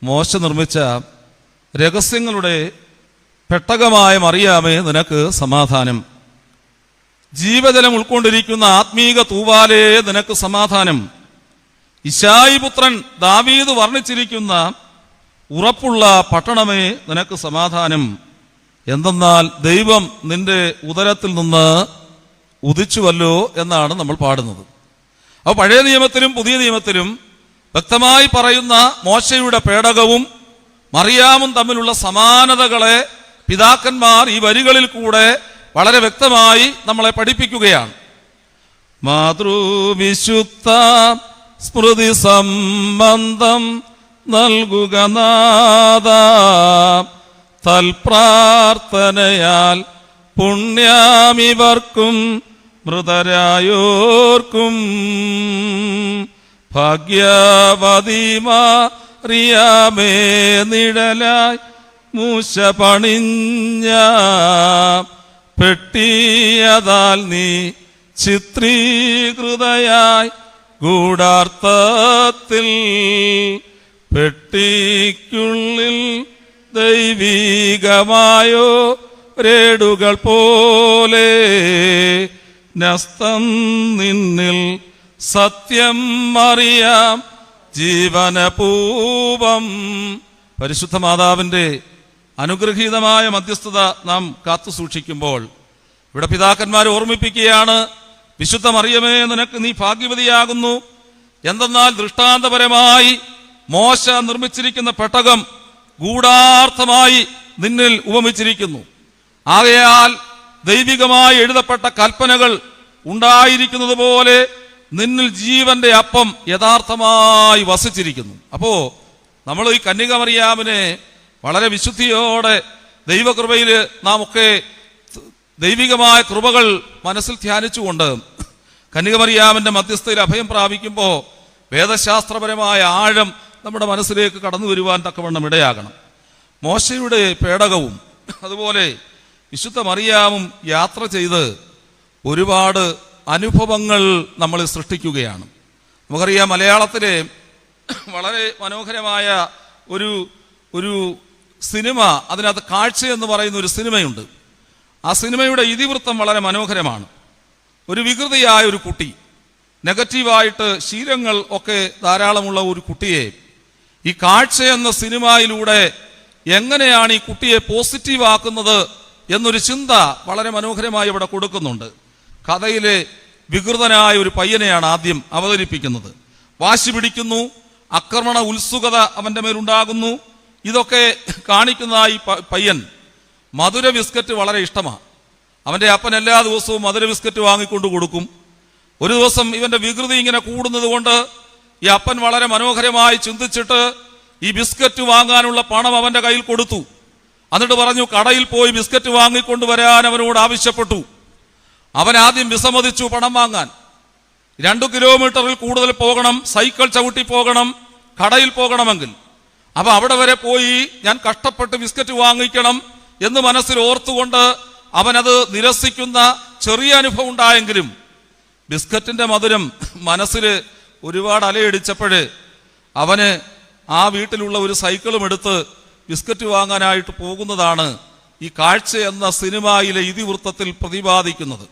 മോശ നിർമ്മിച്ച രഹസ്യങ്ങളുടെ പെട്ടകമായ മറിയാമേ നിനക്ക് സമാധാനം. ജീവജലം ഉൾക്കൊണ്ടിരിക്കുന്ന ആത്മീക തൂവാലേ നിനക്ക് സമാധാനം. ഇശായി പുത്രൻ ദാവീദ് വർണ്ണിച്ചിരിക്കുന്ന ഉറപ്പുള്ള പട്ടണമേ നിനക്ക് സമാധാനം. എന്തെന്നാൽ ദൈവം നിന്റെ ഉദരത്തിൽ നിന്ന് ഉദിച്ചുവല്ലോ എന്നാണ് നമ്മൾ പാടുന്നത്. അപ്പോൾ പഴയ നിയമത്തിലും പുതിയ നിയമത്തിലും വ്യക്തമായി പറയുന്ന മോശയുടെ പേടകവും മറിയാമും തമ്മിലുള്ള സമാനതകളെ പിതാക്കന്മാർ ഈ വരികളിൽ കൂടെ വളരെ വ്യക്തമായി നമ്മളെ പഠിപ്പിക്കുകയാണ്. മാതൃവിശുദ്ധ സ്മൃതി സംബന്ധം നൽകുക നാഥ, തൽപ്രാർത്ഥനയാൽ പുണ്യാമിവർക്കും മൃതരായോർക്കും. ഭാഗ്യവതിമാറിയാമേ നിഴലായി മൂശ പണിഞ്ഞ പെട്ടിയതാൽ നീ ചിത്രീകൃതയായി ഗൂഢാർത്ഥത്തിൽ. പെട്ടിക്കുള്ളിൽ ദൈവികമായോ രേടുകൾ പോലെ നസ്തം നിന്നിൽ സത്യം അറിയാം ജീവനപൂപം. പരിശുദ്ധ മാതാവിൻ്റെ അനുഗ്രഹീതമായ മധ്യസ്ഥത നാം കാത്തു സൂക്ഷിക്കുമ്പോൾ ഇവിടെ പിതാക്കന്മാർ ഓർമ്മിപ്പിക്കുകയാണ്, വിശുദ്ധ മറിയമേ നിനക്ക് നീ ഭാഗ്യവതിയാകുന്നു. എന്തെന്നാൽ ദൃഷ്ടാന്തപരമായി മോശ നിർമ്മിച്ചിരിക്കുന്ന പെട്ടകം ഗൂഢാർത്ഥമായി നിന്നിൽ ഉപമിച്ചിരിക്കുന്നു. ആകയാൽ ദൈവികമായി എഴുതപ്പെട്ട കൽപ്പനകൾ ഉണ്ടായിരിക്കുന്നത് പോലെ നിന്നിൽ ജീവന്റെ അപ്പം യഥാർത്ഥമായി വസിച്ചിരിക്കുന്നു. അപ്പോ നമ്മൾ ഈ കന്യക മറിയാമിനെ വളരെ വിശുദ്ധിയോടെ ദൈവകൃപയിൽ നാം ഒക്കെ ദൈവികമായ കൃപകൾ മനസ്സിൽ ധ്യാനിച്ചുകൊണ്ട് കന്യക മറിയാമിന്റെ മധ്യസ്ഥയിൽ അഭയം പ്രാപിക്കുമ്പോൾ വേദശാസ്ത്രപരമായ ആഴം നമ്മുടെ മനസ്സിലേക്ക് കടന്നു വരുവാൻ തക്കവണ്ണം ഇടയാകണം. മോശയുടെ പേടകവും അതുപോലെ വിശുദ്ധ മറിയാമും യാത്ര ചെയ്ത് ഒരുപാട് അനുഭവങ്ങൾ നമ്മൾ സൃഷ്ടിക്കുകയാണ്. നമുക്കറിയാം, മലയാളത്തിലെ വളരെ മനോഹരമായ ഒരു സിനിമ, അതിനകത്ത് കാഴ്ച എന്ന് പറയുന്ന ഒരു സിനിമയുണ്ട്. ആ സിനിമയുടെ ഇതിവൃത്തം വളരെ മനോഹരമാണ്. ഒരു വികൃതിയായ ഒരു കുട്ടി, നെഗറ്റീവായിട്ട് ശീലങ്ങൾ ഒക്കെ ധാരാളമുള്ള ഒരു കുട്ടിയെ ഈ കാഴ്ച എന്ന സിനിമയിലൂടെ എങ്ങനെയാണ് ഈ കുട്ടിയെ പോസിറ്റീവ് ആക്കുന്നത് എന്നൊരു ചിന്ത വളരെ മനോഹരമായി ഇവിടെ കൊടുക്കുന്നുണ്ട്. കഥയിലെ വികൃതനായ ഒരു പയ്യനെയാണ് ആദ്യം അവതരിപ്പിക്കുന്നത്. വാശി പിടിക്കുന്നു, ആക്രമണ ഉത്സുകത അവന്റെ മേലുണ്ടാകുന്നു. ഇതൊക്കെ കാണിക്കുന്ന ഈ പയ്യൻ മധുര ബിസ്ക്കറ്റ് വളരെ ഇഷ്ടമാണ്. അവന്റെ അപ്പൻ എല്ലാ ദിവസവും മധുര ബിസ്ക്കറ്റ് വാങ്ങിക്കൊണ്ട് കൊടുക്കും. ഒരു ദിവസം ഇവന്റെ വികൃതി ഇങ്ങനെ കൂടുന്നത് കൊണ്ട് ഈ അപ്പൻ വളരെ മനോഹരമായി ചിന്തിച്ചിട്ട് ഈ ബിസ്ക്കറ്റ് വാങ്ങാനുള്ള പണം അവന്റെ കയ്യിൽ കൊടുത്തു. എന്നിട്ട് പറഞ്ഞു, കടയിൽ പോയി ബിസ്ക്കറ്റ് വാങ്ങിക്കൊണ്ടുവരാൻ അവനോട് ആവശ്യപ്പെട്ടു. അവൻ ആദ്യം വിസമ്മതിച്ചു പണം വാങ്ങാൻ. 2 കിലോമീറ്ററിൽ കൂടുതൽ പോകണം, സൈക്കിൾ ചവിട്ടി പോകണം കടയിൽ പോകണമെങ്കിൽ. അപ്പൊ അവിടെ വരെ പോയി ഞാൻ കഷ്ടപ്പെട്ട് ബിസ്ക്കറ്റ് വാങ്ങിക്കണം എന്ന് മനസ്സിൽ ഓർത്തുകൊണ്ട് അവനത് നിരസിക്കുന്ന ചെറിയ അനുഭവം ഉണ്ടായെങ്കിലും ബിസ്ക്കറ്റിന്റെ മധുരം മനസ്സിൽ ഒരുപാട് അലയടിച്ചപ്പോഴ് അവന് ആ വീട്ടിലുള്ള ഒരു സൈക്കിളും എടുത്ത് ബിസ്ക്കറ്റ് വാങ്ങാനായിട്ട് പോകുന്നതാണ് ഈ കാഴ്ച എന്ന സിനിമയിലെ ഇതിവൃത്തത്തിൽ പ്രതിപാദിക്കുന്നത്.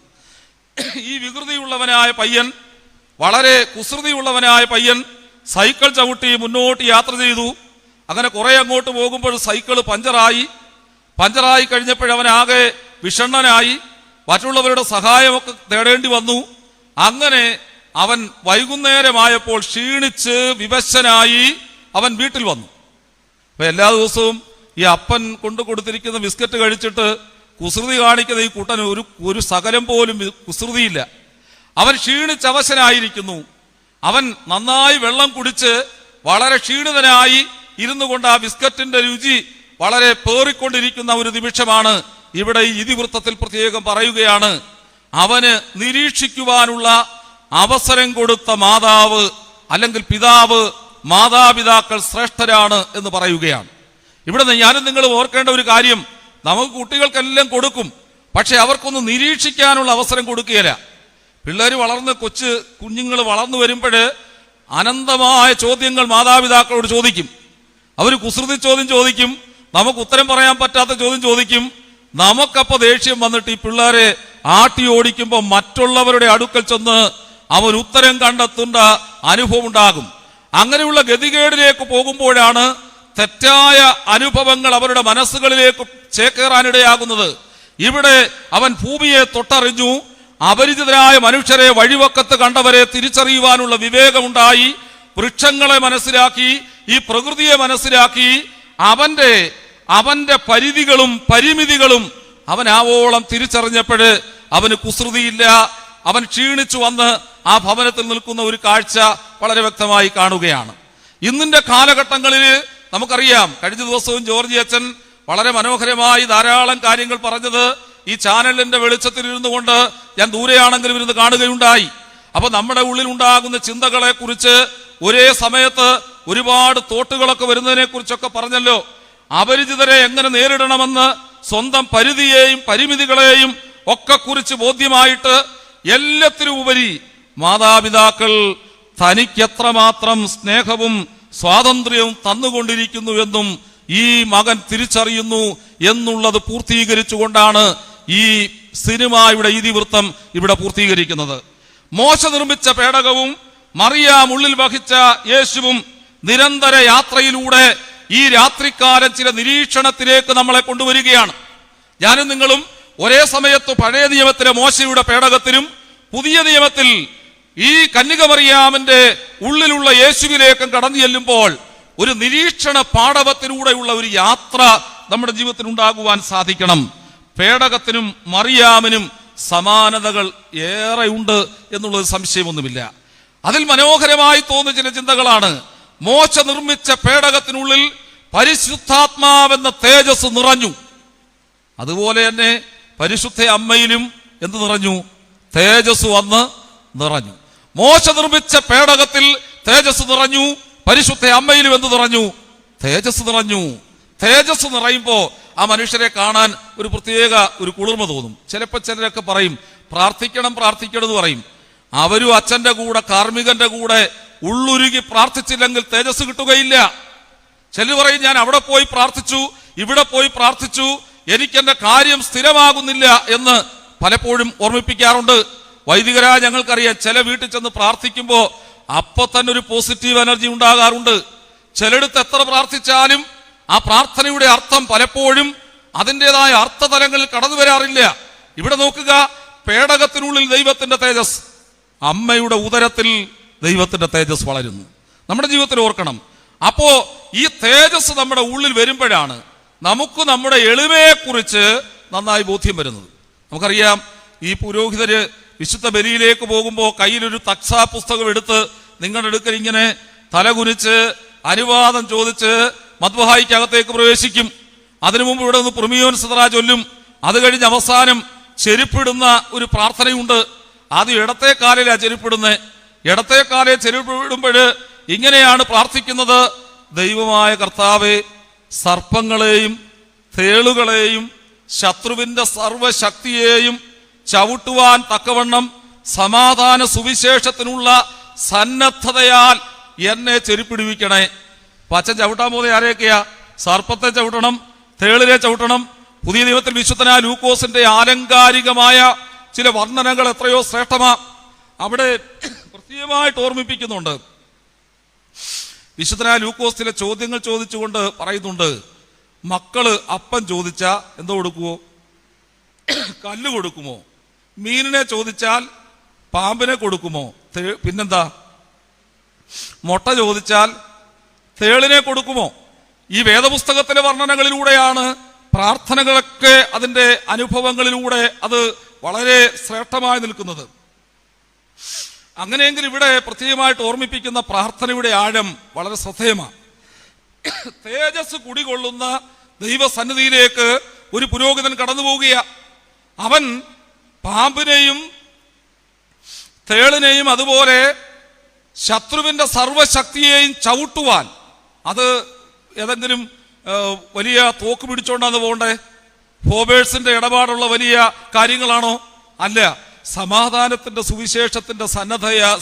ഈ വികൃതിയുള്ളവനായ പയ്യൻ, വളരെ കുസൃതിയുള്ളവനായ പയ്യൻ സൈക്കിൾ ചവിട്ടി മുന്നോട്ട് യാത്ര ചെയ്തു. അങ്ങനെ കുറെ അങ്ങോട്ട് പോകുമ്പോൾ സൈക്കിൾ പഞ്ചറായി കഴിഞ്ഞപ്പോഴവനാകെ വിഷണ്ണനായി. മറ്റുള്ളവരുടെ സഹായമൊക്കെ തേടേണ്ടി വന്നു. അങ്ങനെ അവൻ വൈകുന്നേരമായപ്പോൾ ക്ഷീണിച്ച് വിവശനായി അവൻ വീട്ടിൽ വന്നു. അപ്പൊ എല്ലാ ദിവസവും ഈ അപ്പൻ കൊണ്ടു കൊടുത്തിരിക്കുന്ന ബിസ്ക്കറ്റ് കഴിച്ചിട്ട് കുസൃതി കാണിക്കുന്ന ഈ കൂട്ടന് ഒരു സകലം പോലും കുസൃതിയില്ല. അവൻ ക്ഷീണിച്ച് അവശനായിരിക്കുന്നു. അവൻ നന്നായി വെള്ളം കുടിച്ച് വളരെ ക്ഷീണിതനായി ഇരുന്നു കൊണ്ട് ആ ബിസ്ക്കറ്റിന്റെ രുചി വളരെ പേറിക്കൊണ്ടിരിക്കുന്ന ഒരു നിമിഷമാണ് ഇവിടെ ഈ ഇതിവൃത്തത്തിൽ പ്രത്യേകം പറയുകയാണ്. അവന് നിരീക്ഷിക്കുവാനുള്ള അവസരം കൊടുത്ത മാതാവ് അല്ലെങ്കിൽ പിതാവ്, മാതാപിതാക്കൾ ശ്രേഷ്ഠരാണ് എന്ന് പറയുകയാണ്. ഇവിടെ ഞാനും നിങ്ങൾ ഓർക്കേണ്ട ഒരു കാര്യം, നമുക്ക് കുട്ടികൾക്കെല്ലാം കൊടുക്കും, പക്ഷെ അവർക്കൊന്ന് നിരീക്ഷിക്കാനുള്ള അവസരം കൊടുക്കുകയില്ല. പിള്ളേർ കുഞ്ഞുങ്ങൾ വളർന്നു വരുമ്പോൾ അനന്തമായ ചോദ്യങ്ങൾ മാതാപിതാക്കളോട് ചോദിക്കും. അവർ കുസൃതി ചോദ്യം ചോദിക്കും, നമുക്ക് ഉത്തരം പറയാൻ പറ്റാത്ത ചോദ്യം ചോദിക്കും. നമുക്കപ്പോ ദേഷ്യം വന്നിട്ട് ഈ പിള്ളേരെ ആട്ടി ഓടിക്കുമ്പോൾ മറ്റുള്ളവരുടെ അടുക്കൽ ചെന്ന് അവൻ ഉത്തരം കണ്ടെത്തേണ്ട അനുഭവം ഉണ്ടാകും. അങ്ങനെയുള്ള ഗതികേടിലേക്ക് പോകുമ്പോഴാണ് തെറ്റായ അനുഭവങ്ങൾ അവരുടെ മനസ്സുകളിലേക്ക് ചേക്കേറാനിടയാകുന്നത്. ഇവിടെ അവൻ ഭൂമിയെ തൊട്ടറിഞ്ഞു, അപരിചിതരായ മനുഷ്യരെ വഴിവക്കത്ത് കണ്ടവരെ തിരിച്ചറിയുവാനുള്ള വിവേകമുണ്ടായി, വൃക്ഷങ്ങളെ മനസ്സിലാക്കി, ഈ പ്രകൃതിയെ മനസ്സിലാക്കി, അവന്റെ പരിധികളും പരിമിതികളും അവൻ ആവോളം തിരിച്ചറിഞ്ഞപ്പോഴ് അവന് കുസൃതിയില്ല. അവൻ ക്ഷീണിച്ചു വന്ന് ആ ഭവനത്തിൽ നിൽക്കുന്ന ഒരു കാഴ്ച വളരെ വ്യക്തമായി കാണുകയാണ്. ഇന്നിന്റെ കാലഘട്ടങ്ങളിൽ നമുക്കറിയാം, കഴിഞ്ഞ ദിവസവും ജോർജ് അച്ഛൻ വളരെ മനോഹരമായി ധാരാളം കാര്യങ്ങൾ പറഞ്ഞത് ഈ ചാനലിന്റെ വെളിച്ചത്തിൽ ഇരുന്നു കൊണ്ട് ഞാൻ ദൂരെയാണെങ്കിലും ഇരുന്ന് കാണുകയുണ്ടായി. അപ്പൊ നമ്മുടെ ഉള്ളിൽ ഉണ്ടാകുന്ന ചിന്തകളെ കുറിച്ച് ഒരേ സമയത്ത് ഒരുപാട് തോട്ടുകളൊക്കെ വരുന്നതിനെ കുറിച്ചൊക്കെ പറഞ്ഞല്ലോ. അപരിചിതരെ എങ്ങനെ നേരിടണമെന്ന് സ്വന്തം പരിധിയെയും പരിമിതികളെയും ഒക്കെ കുറിച്ച് ബോധ്യമായിട്ട് എല്ലാത്തിനും ഉപരി മാതാപിതാക്കൾ തനിക്കെത്രമാത്രം സ്നേഹവും സ്വാതന്ത്ര്യവും തന്നുകൊണ്ടിരിക്കുന്നുവെന്നും ഈ മകൻ തിരിച്ചറിയുന്നു എന്നുള്ളത് പൂർത്തീകരിച്ചുകൊണ്ടാണ് ഈ സിനിമയുടെ ഇതിവൃത്തം ഇവിടെ പൂർത്തീകരിക്കുന്നത്. മോശ നിർമ്മിച്ച പേടകവും മറിയാം ഉള്ളിൽ വഹിച്ച യേശുവും നിരന്തര യാത്രയിലൂടെ ഈ രാത്രികാലം ചില നിരീക്ഷണത്തിലേക്ക് നമ്മളെ കൊണ്ടുവരികയാണ്. ഞാനും നിങ്ങളും ഒരേ സമയത്ത് പഴയ നിയമത്തിലെ മോശയുടെ പേടകത്തിലും പുതിയ നിയമത്തിൽ ഈ കന്യക മറിയാമിന്റെ ഉള്ളിലുള്ള യേശുവിലേക്കും കടന്നു ചെല്ലുമ്പോൾ ഒരു നിരീക്ഷണ പാടവത്തിലൂടെയുള്ള ഒരു യാത്ര നമ്മുടെ ജീവിതത്തിൽ ഉണ്ടാകുവാൻ സാധിക്കണം. പേടകത്തിനും മറിയാമിനും സമാനതകൾ ഏറെയുണ്ട് എന്നുള്ളത് സംശയമൊന്നുമില്ല. അതിൽ മനോഹരമായി തോന്നുന്ന ചില ചിന്തകളാണ്. മോശ നിർമ്മിച്ച പേടകത്തിനുള്ളിൽ പരിശുദ്ധാത്മാവെന്ന തേജസ് നിറഞ്ഞു. അതുപോലെ തന്നെ പരിശുദ്ധ അമ്മയിലും എന്ത് നിറഞ്ഞു? തേജസ് വന്ന് നിറഞ്ഞു. മോശ നിർമ്മിച്ച പേടകത്തിൽ തേജസ് നിറഞ്ഞു, പരിശുദ്ധ അമ്മയിലും എന്ത് നിറഞ്ഞു? തേജസ് നിറഞ്ഞു. തേജസ് നിറയുമ്പോ ആ മനുഷ്യരെ കാണാൻ ഒരു പ്രത്യേക ഒരു കുളിർമ തോന്നും. ചിലപ്പോൾ ചിലരൊക്കെ പറയും പ്രാർത്ഥിക്കണം പ്രാർത്ഥിക്കണം എന്ന് പറയും. അവരും അച്ഛന്റെ കൂടെ കാർമ്മികന്റെ കൂടെ ഉള്ളുരുകി പ്രാർത്ഥിച്ചില്ലെങ്കിൽ തേജസ് കിട്ടുകയില്ല. ചിലർ പറയും ഞാൻ അവിടെ പോയി പ്രാർത്ഥിച്ചു, ഇവിടെ പോയി പ്രാർത്ഥിച്ചു, എനിക്കെന്റെ കാര്യം സ്ഥിരമാകുന്നില്ല എന്ന് പലപ്പോഴും ഓർമ്മിപ്പിക്കാറുണ്ട്. വൈദികരായ ഞങ്ങൾക്കറിയാം, ചില വീട്ടിൽ ചെന്ന് പ്രാർത്ഥിക്കുമ്പോൾ അപ്പൊ തന്നെ ഒരു പോസിറ്റീവ് എനർജി ഉണ്ടാകാറുണ്ട്. ചിലടത്ത് എത്ര പ്രാർത്ഥിച്ചാലും ആ പ്രാർത്ഥനയുടെ അർത്ഥം പലപ്പോഴും അതിൻ്റെതായ അർത്ഥതലങ്ങളിൽ കടന്നു വരാറില്ല. ഇവിടെ നോക്കുക, പേടകത്തിനുള്ളിൽ ദൈവത്തിന്റെ തേജസ്, അമ്മയുടെ ഉദരത്തിൽ ദൈവത്തിന്റെ തേജസ് വളരുന്നു. നമ്മുടെ ജീവിതത്തിൽ ഓർക്കണം. അപ്പോ ഈ തേജസ് നമ്മുടെ ഉള്ളിൽ വരുമ്പോഴാണ് നമുക്ക് നമ്മുടെ എളിമയെക്കുറിച്ച് നന്നായി ബോധ്യം വരുന്നത്. നമുക്കറിയാം, ഈ പുരോഹിതര് വിശുദ്ധ ബലിയിലേക്ക് പോകുമ്പോൾ കയ്യിലൊരു തക്സാ പുസ്തകം എടുത്ത് നിങ്ങളുടെ അടുക്കൽ ഇങ്ങനെ തലകുനിച്ച് അനുവാദം ചോദിച്ച് മദ്ബഹായിക്കകത്തേക്ക് പ്രവേശിക്കും. അതിനു മുമ്പ് ഇവിടെ നിന്ന് പ്രിമിയോൻ സദറ ചൊല്ലും. അത് കഴിഞ്ഞ് അവസാനം ചെരുപ്പിടുന്ന ഒരു പ്രാർത്ഥനയുണ്ട്. ആദ്യം ഇടത്തെ കാലിലാണ് ചെരുപ്പിടുന്നത്. ഇടത്തെ കാലിൽ ചെരുപ്പിടുമ്പോൾ ഇങ്ങനെയാണ് പ്രാർത്ഥിക്കുന്നത്: ദൈവമായ കർത്താവേ, സർപ്പങ്ങളെയും തേളുകളെയും ശത്രുവിന്റെ സർവശക്തിയെയും ചവിട്ടുവാൻ തക്കവണ്ണം സമാധാന സുവിശേഷത്തിനുള്ള സന്നദ്ധതയാൽ എന്നെ ചെരുപ്പിടിവിക്കണേ. പച്ച ചവിട്ടാൻ പോകുന്ന ആരെയൊക്കെയാ? സർപ്പത്തെ ചവിട്ടണം, തേളിനെ ചവിട്ടണം. പുതിയ നിയമത്തിൽ വിശുദ്ധനായ ലൂക്കോസിന്റെ ആലങ്കാരികമായ ചില വർണ്ണനകൾ എത്രയോ ശ്രേഷ്ഠമാ. അവിടെ പ്രത്യേകമായിട്ട് ഓർമ്മിപ്പിക്കുന്നുണ്ട്. വിശുദ്ധനായ ലൂക്കോസ് ചില ചോദ്യങ്ങൾ ചോദിച്ചുകൊണ്ട് പറയുന്നുണ്ട്, മക്കള് അപ്പം ചോദിച്ചാ എന്തോ കൊടുക്കുമോ? കല്ല് കൊടുക്കുമോ? മീനിനെ ചോദിച്ചാൽ പാമ്പിനെ കൊടുക്കുമോ? പിന്നെന്താ? മുട്ട ചോദിച്ചാൽ തേളിനെ കൊടുക്കുമോ? ഈ വേദപുസ്തകത്തിലെ വർണ്ണനകളിലൂടെയാണ് പ്രാർത്ഥനകളൊക്കെ അതിൻ്റെ അനുഭവങ്ങളിലൂടെ അത് വളരെ ശ്രേഷ്ഠമായി നിൽക്കുന്നത്. അങ്ങനെയെങ്കിൽ ഇവിടെ പ്രത്യേകമായിട്ട് ഓർമ്മിപ്പിക്കുന്ന പ്രാർത്ഥനയുടെ ആഴം വളരെ ശ്രദ്ധേയമാണ്. തേജസ് കുടികൊള്ളുന്ന ദൈവസന്നിധിയിലേക്ക് ഒരു പുരോഹിതൻ കടന്നു പോവുകയാ. അവൻ പാമ്പിനെയും തേളിനെയും അതുപോലെ ശത്രുവിന്റെ സർവശക്തിയെയും ചവിട്ടുവാൻ, അത് ഏതെങ്കിലും വലിയ തോക്ക് പിടിച്ചോണ്ടാന്ന് പോകണ്ടേ? ഫോബേഴ്സിന്റെ ഇടപാടുള്ള വലിയ കാര്യങ്ങളാണോ? അല്ല. സമാധാനത്തിന്റെ സുവിശേഷത്തിന്റെ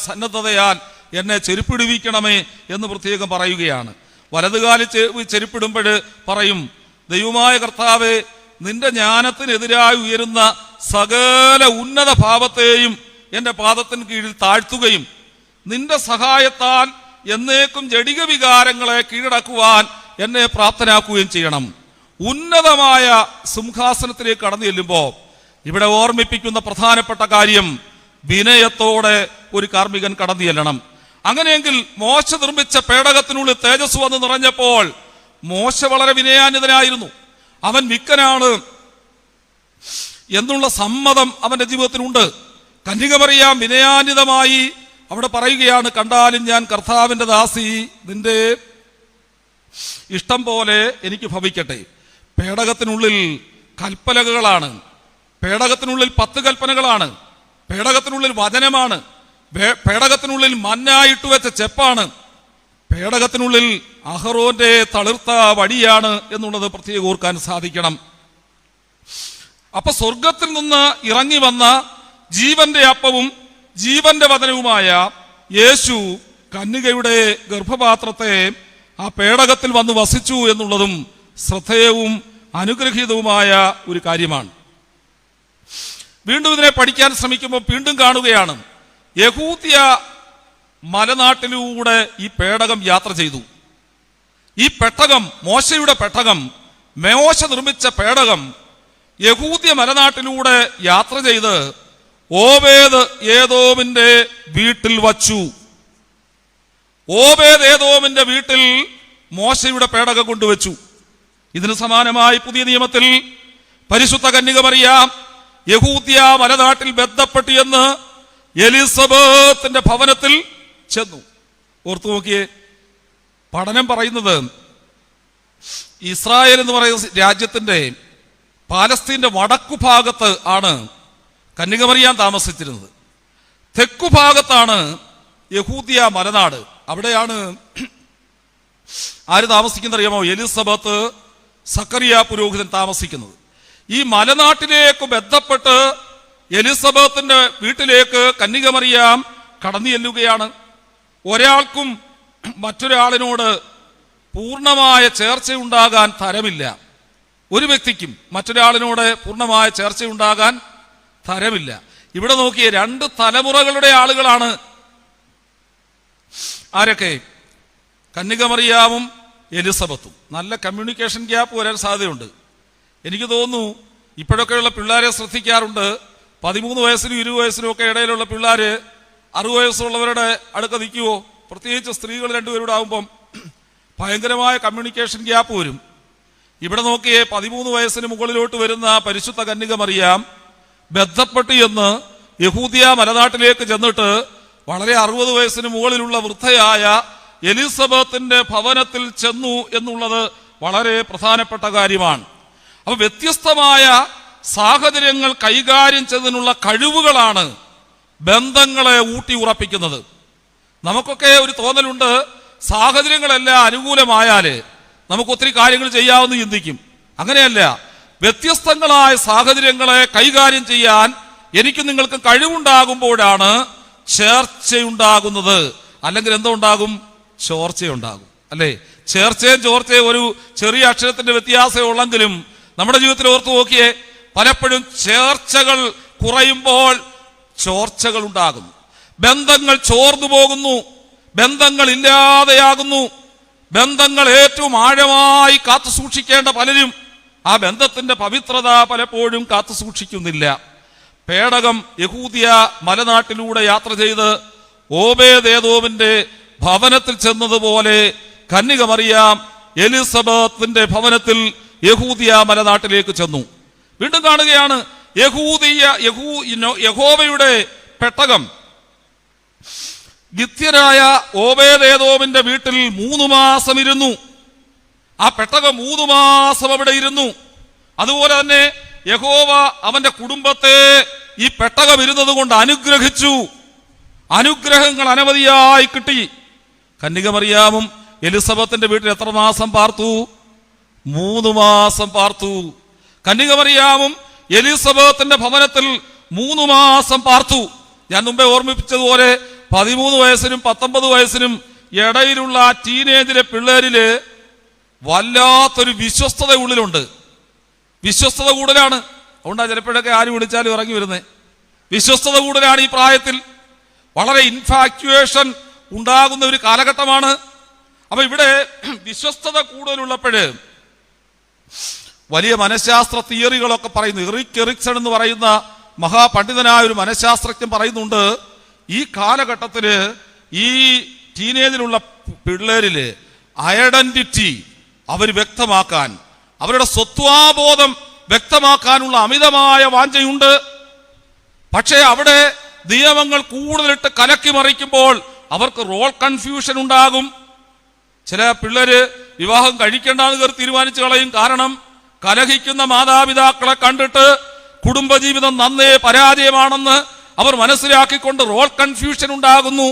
സന്നദ്ധതയാൽ എന്നെ ചെരുപ്പിടിവിക്കണമേ എന്ന് പ്രത്യേകം പറയുകയാണ്. വലതുകാലിൽ ചെരുപ്പിടുമ്പോൾ പറയും, ദൈവമായ കർത്താവേ, നിന്റെ ജ്ഞാനത്തിനെതിരായി ഉയരുന്ന സകല ഉന്നത ഭാവത്തെയും എൻ്റെ പാദത്തിന് കീഴിൽ താഴ്ത്തുകയും നിന്റെ സഹായത്താൽ എന്നേക്കും ജഡിക വികാരങ്ങളെ കീഴടക്കുവാൻ എന്നെ പ്രാപ്തനാക്കുകയും ചെയ്യണം. ഉന്നതമായ സിംഹാസനത്തിലേക്ക് കടന്നു ചെല്ലുമ്പോൾ ഇവിടെ ഓർമ്മിപ്പിക്കുന്ന പ്രധാനപ്പെട്ട കാര്യം, വിനയത്തോടെ ഒരു കാർമ്മികൻ കടന്നു ചെല്ലണം. അങ്ങനെയെങ്കിൽ മോശ നിർമ്മിച്ച പേടകത്തിനുള്ളിൽ തേജസ് വന്ന് നിറഞ്ഞപ്പോൾ മോശ വളരെ വിനയാന്വിതനായിരുന്നു. അവൻ മിക്കനാണ് എന്നുള്ള സമ്മതം അവന്റെ ജീവിതത്തിലുണ്ട്. കന്യകമറിയാം വിനയാന്വിതമായി അവിടെ പറയുകയാണ്, കണ്ടാലും ഞാൻ കർത്താവിന്റെ ദാസി, നിന്റെ ഇഷ്ടം പോലെ എനിക്ക് ഭവിക്കട്ടെ. പേടകത്തിനുള്ളിൽ കൽപ്പലകകളാണ്, പേടകത്തിനുള്ളിൽ 10 കൽപ്പനകളാണ്, പേടകത്തിനുള്ളിൽ വചനമാണ്, പേടകത്തിനുള്ളിൽ മന്നായിട്ട് വെച്ച ചെപ്പാണ്, പേടകത്തിനുള്ളിൽ അഹറോന്റെ തളിർത്ത വടിയാണ് എന്നുള്ളത് പ്രത്യേകം ഓർക്കാൻ സാധിക്കണം. അപ്പൊ സ്വർഗത്തിൽ നിന്ന് ഇറങ്ങി വന്ന ജീവന്റെ അപ്പവും ജീവന്റെ വചനവുമായ യേശു കന്യകയുടെ ഗർഭപാത്രത്തെ ആ പേടകത്തിൽ വന്ന് വസിച്ചു എന്നുള്ളതും ശ്രദ്ധേയവും അനുഗ്രഹീതവുമായ ഒരു കാര്യമാണ്. വീണ്ടും ഇതിനെ പഠിക്കാൻ ശ്രമിക്കുമ്പോൾ വീണ്ടും കാണുകയാണ്, യഹൂദ്യ മലനാട്ടിലൂടെ ഈ പേടകം യാത്ര ചെയ്തു. ഈ പെട്ടകം, മോശയുടെ പെട്ടകം, മോശ നിർമ്മിച്ച പേടകം യഹൂദ്യ മലനാട്ടിലൂടെ യാത്ര ചെയ്ത് ഓബേദ് ഏദോമിന്റെ വീട്ടിൽ വച്ചു. ഓബേദ് ഏദോമിന്റെ വീട്ടിൽ മോശയുടെ പേടകം കൊണ്ടുവച്ചു. ഇതിന് സമാനമായി പുതിയ നിയമത്തിൽ പരിശുദ്ധ കന്യകമറിയാം യഹൂദ്യ മലനാട്ടിൽ ബന്ധപ്പെട്ടു എന്ന് എലിസബത്തിന്റെ ഭവനത്തിൽ ചെന്നു. ഓർത്തു നോക്കിയേ, പഠനം പറയുന്നത് ഇസ്രായേൽ എന്ന് പറയുന്ന രാജ്യത്തിന്റെ പാലസ്തീന്റെ വടക്കുഭാഗത്ത് ആണ് കന്യകമറിയാൻ താമസിച്ചിരുന്നത്. തെക്കുഭാഗത്താണ് യഹൂദ്യ മലനാട്. അവിടെയാണ് ആര് താമസിക്കുന്നത് അറിയാമോ? എലിസബത്ത് സക്കറിയ പുരോഹിതൻ താമസിക്കുന്നത്. ഈ മലനാട്ടിലേക്ക് ബന്ധപ്പെട്ട് എലിസബത്തിന്റെ വീട്ടിലേക്ക് കന്യകമറിയാം കടന്നു ചെല്ലുകയാണ്. ഒരാൾക്കും മറ്റൊരാളിനോട് പൂർണ്ണമായ ചേർച്ചയുണ്ടാകാൻ തരമില്ല. ഒരു വ്യക്തിക്കും മറ്റൊരാളിനോട് പൂർണ്ണമായ ചേർച്ചയുണ്ടാകാൻ തരമില്ല. ഇവിടെ നോക്കിയേ, 2 തലമുറകളുടെ ആളുകളാണ് ആരൊക്കെ? കന്യകമറിയാവും എലിസബത്തും. നല്ല കമ്മ്യൂണിക്കേഷൻ ഗ്യാപ്പ് വരാൻ സാധ്യതയുണ്ട്. എനിക്ക് തോന്നുന്നു ഇപ്പോഴൊക്കെയുള്ള പിള്ളേരെ ശ്രദ്ധിക്കാറുണ്ട്. 13 വയസ്സിനും 20 വയസ്സിനും ഒക്കെ ഇടയിലുള്ള പിള്ളേര് 60 വയസ്സുള്ളവരുടെ അടുക്ക നിൽക്കുവോ? പ്രത്യേകിച്ച് സ്ത്രീകൾ 2 പേരുടെ ആകുമ്പം ഭയങ്കരമായ കമ്മ്യൂണിക്കേഷൻ ഗ്യാപ്പ് വരും. ഇവിടെ നോക്കിയേ, 13 വയസ്സിന് മുകളിലോട്ട് വരുന്ന പരിശുദ്ധ കന്യകമറിയാം ബന്ധപ്പെട്ടു എന്ന് യഹൂദ്യ മലനാട്ടിലേക്ക് ചെന്നിട്ട് വളരെ 60 വയസ്സിന് മുകളിലുള്ള വൃദ്ധയായ എലിസബത്തിന്റെ ഭവനത്തിൽ ചെന്നു എന്നുള്ളത് വളരെ പ്രധാനപ്പെട്ട കാര്യമാണ്. അപ്പൊ വ്യത്യസ്തമായ സാഹചര്യങ്ങൾ കൈകാര്യം ചെയ്തതിനുള്ള കഴിവുകളാണ് ബന്ധങ്ങളെ ഊട്ടി ഉറപ്പിക്കുന്നത്. നമുക്കൊക്കെ ഒരു തോന്നലുണ്ട്, സാഹചര്യങ്ങളെല്ലാം അനുകൂലമായാല് നമുക്ക് ഒത്തിരി കാര്യങ്ങൾ ചെയ്യാമെന്ന് ചിന്തിക്കും. അങ്ങനെയല്ല. വ്യത്യസ്തങ്ങളായ സാഹചര്യങ്ങളെ കൈകാര്യം ചെയ്യാൻ എനിക്ക് നിങ്ങൾക്ക് കഴിവുണ്ടാകുമ്പോഴാണ് ചേർച്ചയുണ്ടാകുന്നത്. അല്ലെങ്കിൽ എന്തോ ഉണ്ടാകും? ചോർച്ചയുണ്ടാകും. അല്ലേ? ചേർച്ചയും ചോർച്ചയും ഒരു ചെറിയ അക്ഷരത്തിന്റെ വ്യത്യാസം ഉള്ളെങ്കിലും നമ്മുടെ ജീവിതത്തിൽ ഓർത്തു നോക്കിയേ, പലപ്പോഴും ചേർച്ചകൾ കുറയുമ്പോൾ ചോർച്ചകൾ ഉണ്ടാകുന്നു. ബന്ധങ്ങൾ ചോർന്നു പോകുന്നു, ബന്ധങ്ങൾ ഇല്ലാതെയാകുന്നു. ബന്ധങ്ങൾ ഏറ്റവും ആഴമായി കാത്തു സൂക്ഷിക്കേണ്ട പലരും ആ ബന്ധത്തിന്റെ പവിത്രത പലപ്പോഴും കാത്തു സൂക്ഷിക്കുന്നില്ല. പേടകം യഹൂദ്യ മലനാട്ടിലൂടെ യാത്ര ചെയ്ത് ഓബേദേദോമിന്റെ ഭവനത്തിൽ ചെന്നതുപോലെ കന്യകമറിയാം എലിസബത്തിന്റെ ഭവനത്തിൽ യഹൂദ്യ മലനാട്ടിലേക്ക് ചെന്നു. വീണ്ടും കാണുകയാണ്, യഹോവയുടെ പെട്ടകം ഗിത്യനായ ഓബേദേദോമിന്റെ വീട്ടിൽ 3 മാസം ഇരുന്നു. ആ പെട്ടകം 3 മാസം അവിടെ ഇരുന്നു. അതുപോലെ തന്നെ യഹോവ അവന്റെ കുടുംബത്തെ ഈ പെട്ടകം ഇരുന്നത് കൊണ്ട് അനുഗ്രഹിച്ചു. അനുഗ്രഹങ്ങൾ അനവധിയായി കിട്ടി. കന്യകമറിയാമും എലിസബത്തിന്റെ വീട്ടിൽ എത്ര മാസം പാർത്തു? 3 മാസം പാർത്തു. കന്യകമറിയാമും എലിസബത്തിന്റെ ഭവനത്തിൽ 3 മാസം പാർത്തു. ഞാൻ മുമ്പേ ഓർമ്മിപ്പിച്ചതുപോലെ 13 വയസ്സിനും 19 വയസ്സിനും ഇടയിലുള്ള ആ ടീനേജിലെ പിള്ളേരില് വല്ലാത്തൊരു വിശ്വസ്തത ഉള്ളിലുണ്ട്. വിശ്വസ്തത കൂടുതലാണ്. അതുകൊണ്ടാണ് ചിലപ്പോഴൊക്കെ ആര് വിളിച്ചാലും ഇറങ്ങി വരുന്നത്. വിശ്വസ്തത കൂടുതലാണ് ഈ പ്രായത്തിൽ. വളരെ ഇൻഫാക്ച്വേഷൻ ഉണ്ടാകുന്ന ഒരു കാലഘട്ടമാണ്. അപ്പൊ ഇവിടെ വിശ്വസ്തത കൂടുതലുള്ളപ്പോഴ് വലിയ മനഃശാസ്ത്ര തിയറികളൊക്കെ പറയുന്നു. എറിക്സൺ എന്ന് പറയുന്ന മഹാപണ്ഡിതനായ ഒരു മനഃശാസ്ത്രജ്ഞൻ പറയുന്നുണ്ട്, ഈ കാലഘട്ടത്തില് ഈ ടീനേജിലുള്ള പിള്ളേരില് ഐഡന്റിറ്റി അവർ വ്യക്തമാക്കാൻ, അവരുടെ സ്വത്വാബോധം വ്യക്തമാക്കാനുള്ള അമിതമായ വാഞ്ചയുണ്ട്. പക്ഷേ അവിടെ നിയമങ്ങൾ കൂടുതലിട്ട് കലക്കി മറിക്കുമ്പോൾ അവർക്ക് റോൾ കൺഫ്യൂഷൻ ഉണ്ടാകും. ചില പിള്ളേര് വിവാഹം കഴിക്കേണ്ടെന്ന് കയറി തീരുമാനിച്ചു കളയും. കാരണം കലഹിക്കുന്ന മാതാപിതാക്കളെ കണ്ടിട്ട് കുടുംബജീവിതം നന്നേ പരാജയമാണെന്ന് അവർ മനസ്സിലാക്കിക്കൊണ്ട് റോൾ കൺഫ്യൂഷൻ ഉണ്ടാകുന്നു.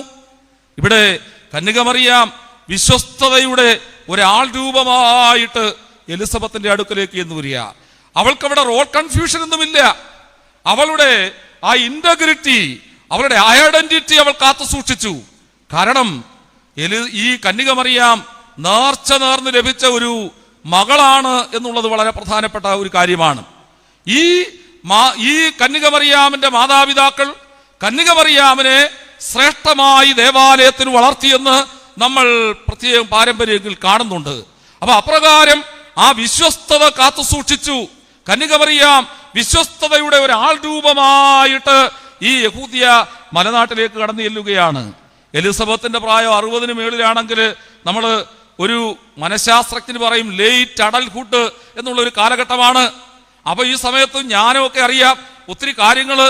ഇവിടെ കന്യകമറിയാം വിശ്വസ്തതയുടെ ഒരാൾ രൂപമായിട്ട് എലിസബത്തിന്റെ അടുക്കലേക്ക് എന്ന് വരിക. അവൾക്കവിടെ റോൾ കൺഫ്യൂഷൻ ഒന്നുമില്ല. അവളുടെ ആ ഇന്റഗ്രിറ്റി, അവളുടെ ഐഡന്റിറ്റി അവൾ കാത്തു സൂക്ഷിച്ചു. കാരണം ഈ കന്യകമറിയാം നേർച്ച നേർന്ന് ലഭിച്ച ഒരു മകളാണ് എന്നുള്ളത് വളരെ പ്രധാനപ്പെട്ട ഒരു കാര്യമാണ്. ഈ കന്യകമറിയാമിന്റെ മാതാപിതാക്കൾ കന്യകമറിയാമിനെ ശ്രേഷ്ഠമായി ദേവാലയത്തിൽ വളർത്തിയെന്ന് നമ്മൾ പ്രത്യേകം പാരമ്പര്യത്തിൽ കാണുന്നുണ്ട്. അപ്പൊ അപ്രകാരം ആ വിശ്വസ്തത കാത്തു സൂക്ഷിച്ചു. കന്യകമറിയാം വിശ്വസ്തതയുടെ ഒരു ആൾ രൂപമായിട്ട് ഈ യഹൂദിയ മലനാട്ടിലേക്ക് കടന്നു ചെല്ലുകയാണ്. എലിസബത്തിന്റെ പ്രായം 60-ന് മേളിലാണെങ്കിൽ നമ്മൾ ഒരു മനഃശാസ്ത്രജ്ഞന് പറയും ലേറ്റ് അഡൽഹുഡ് എന്നുള്ള ഒരു കാലഘട്ടമാണ്. അപ്പൊ ഈ സമയത്ത് ജ്ഞാനമൊക്കെ അറിയാം, ഒത്തിരി കാര്യങ്ങള്.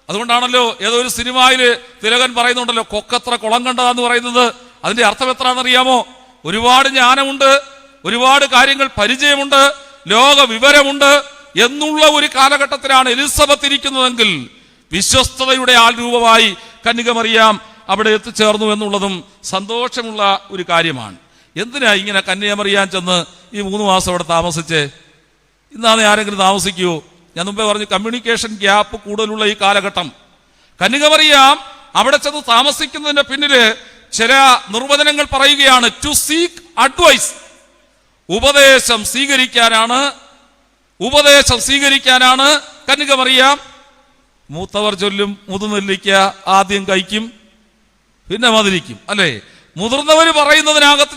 അതുകൊണ്ടാണല്ലോ ഏതോ ഒരു സിനിമയില് തിലകൻ പറയുന്നുണ്ടല്ലോ, കൊക്കത്ര കുളം കണ്ടതാന്ന് പറയുന്നത്. അതിന്റെ അർത്ഥം എത്രയാണെന്നറിയാമോ? ഒരുപാട് ജ്ഞാനമുണ്ട്, ഒരുപാട് കാര്യങ്ങൾ പരിചയമുണ്ട്, ലോക വിവരമുണ്ട് എന്നുള്ള ഒരു കാലഘട്ടത്തിലാണ് എലിസബത്ത് ഇരിക്കുന്നതെങ്കിൽ വിശ്വസ്തതയുടെ ആൾ രൂപമായി കന്യകമറിയാം അവിടെ എത്തിച്ചേർന്നു എന്നുള്ളതും സന്തോഷമുള്ള ഒരു കാര്യമാണ്. എന്തിനാ ഇങ്ങനെ കന്യകമറിയാൻ ചെന്ന് ഈ 3 മാസം അവിടെ താമസിച്ചേ? ഇന്നാണ് ആരെങ്കിലും താമസിക്കുവോ? ഞാൻ മുമ്പേ പറഞ്ഞു, കമ്മ്യൂണിക്കേഷൻ ഗ്യാപ്പ് കൂടുതലുള്ള ഈ കാലഘട്ടം. കന്യകമറിയാം അവിടെ ചെന്ന് താമസിക്കുന്നതിന്റെ പിന്നില് ചില നിർവചനങ്ങൾ പറയുകയാണ്. ടു സീക്ക് അഡ്വൈസ്, ഉപദേശം സ്വീകരിക്കാനാണ് കന്യകമറിയാം. മൂത്തവർ ചൊല്ലും, മുതുനെല്ലിക്ക ആദ്യം കഴിക്കും പിന്നെ മധുരിക്കും, അല്ലേ? മുതിർന്നവർ പറയുന്നതിനകത്ത്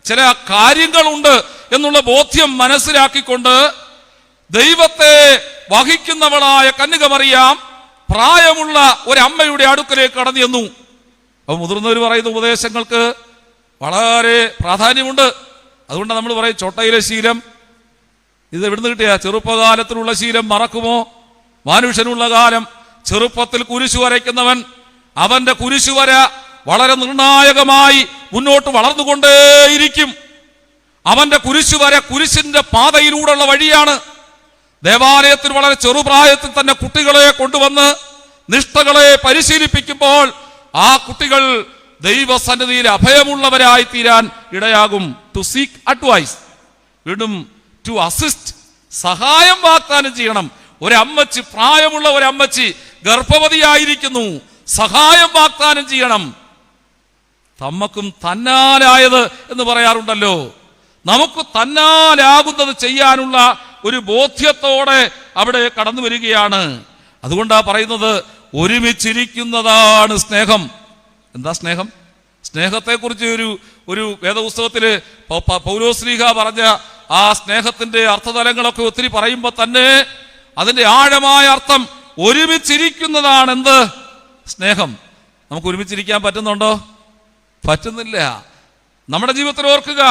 ചില കാര്യങ്ങളുണ്ട് എന്നുള്ള ബോധ്യം മനസ്സിലാക്കിക്കൊണ്ട് ദൈവത്തെ വഹിക്കുന്നവളായ കന്യകമറിയാം പ്രായമുള്ള ഒരമ്മയുടെ അടുക്കലേക്ക് കടന്നു ചെന്നു. അപ്പൊ മുതിർന്നവർ പറയുന്ന ഉപദേശങ്ങൾക്ക് വളരെ പ്രാധാന്യമുണ്ട്. അതുകൊണ്ട് നമ്മൾ പറയും ചോട്ടയിലെ ശീലം ഇത് എവിടുന്ന് കിട്ടിയ? ചെറുപ്പകാലത്തിലുള്ള ശീലം മറക്കുമോ? മനുഷ്യനുള്ള കാലം. ചെറുപ്പത്തിൽ കുരിശു വരയ്ക്കുന്നവൻ അവന്റെ കുരിശുവര വളരെ നിർണായകമായി മുന്നോട്ട് വളർന്നുകൊണ്ടേയിരിക്കും. അവന്റെ കുരിശുവര കുരിശിന്റെ പാതയിലൂടെയുള്ള വഴിയാണ്. ദേവാലയത്തിൽ വളരെ ചെറുപ്രായത്തിൽ തന്നെ കുട്ടികളെ കൊണ്ടുവന്ന് നിഷ്ഠകളെ പരിശീലിപ്പിക്കുമ്പോൾ ആ കുട്ടികൾ ദൈവസന്നിധിയിൽ അഭയമുള്ളവരായി തീരാൻ ഇടയാകും. ടു സീക്ക് അഡ്വൈസ്, വീണ്ടും ടു അസിസ്റ്റ്, സഹായം വാഗ്ദാനം ചെയ്യണം. ഒരമ്മച്ചി, പ്രായമുള്ള ഒരമ്മച്ചി ഗർഭവതിയായിരിക്കുന്നു, സഹായം വാഗ്ദാനം ചെയ്യണം. തമ്മക്കും തന്നാലായത് എന്ന് പറയാറുണ്ടല്ലോ. നമുക്ക് തന്നാലാകുന്നത് ചെയ്യാനുള്ള ഒരു ബോധ്യത്തോടെ അവിടെ കടന്നു വരികയാണ്. അതുകൊണ്ടാ പറയുന്നത് ഒരുമിച്ചിരിക്കുന്നതാണ് സ്നേഹം. എന്താ സ്നേഹം? സ്നേഹത്തെക്കുറിച്ച് ഒരു വേദപുസ്തകത്തില് പൗലോസ്ലീഹ പറഞ്ഞ ആ സ്നേഹത്തിന്റെ അർത്ഥതലങ്ങളൊക്കെ ഒത്തിരി പറയുമ്പോൾ തന്നെ അതിന്റെ ആഴമായ അർത്ഥം ഒരുമിച്ചിരിക്കുന്നതാണ്. എന്ത് സ്നേഹം? നമുക്ക് ഒരുമിച്ചിരിക്കാൻ പറ്റുന്നുണ്ടോ? പറ്റുന്നില്ല. നമ്മുടെ ജീവിതത്തിൽ ഓർക്കുക,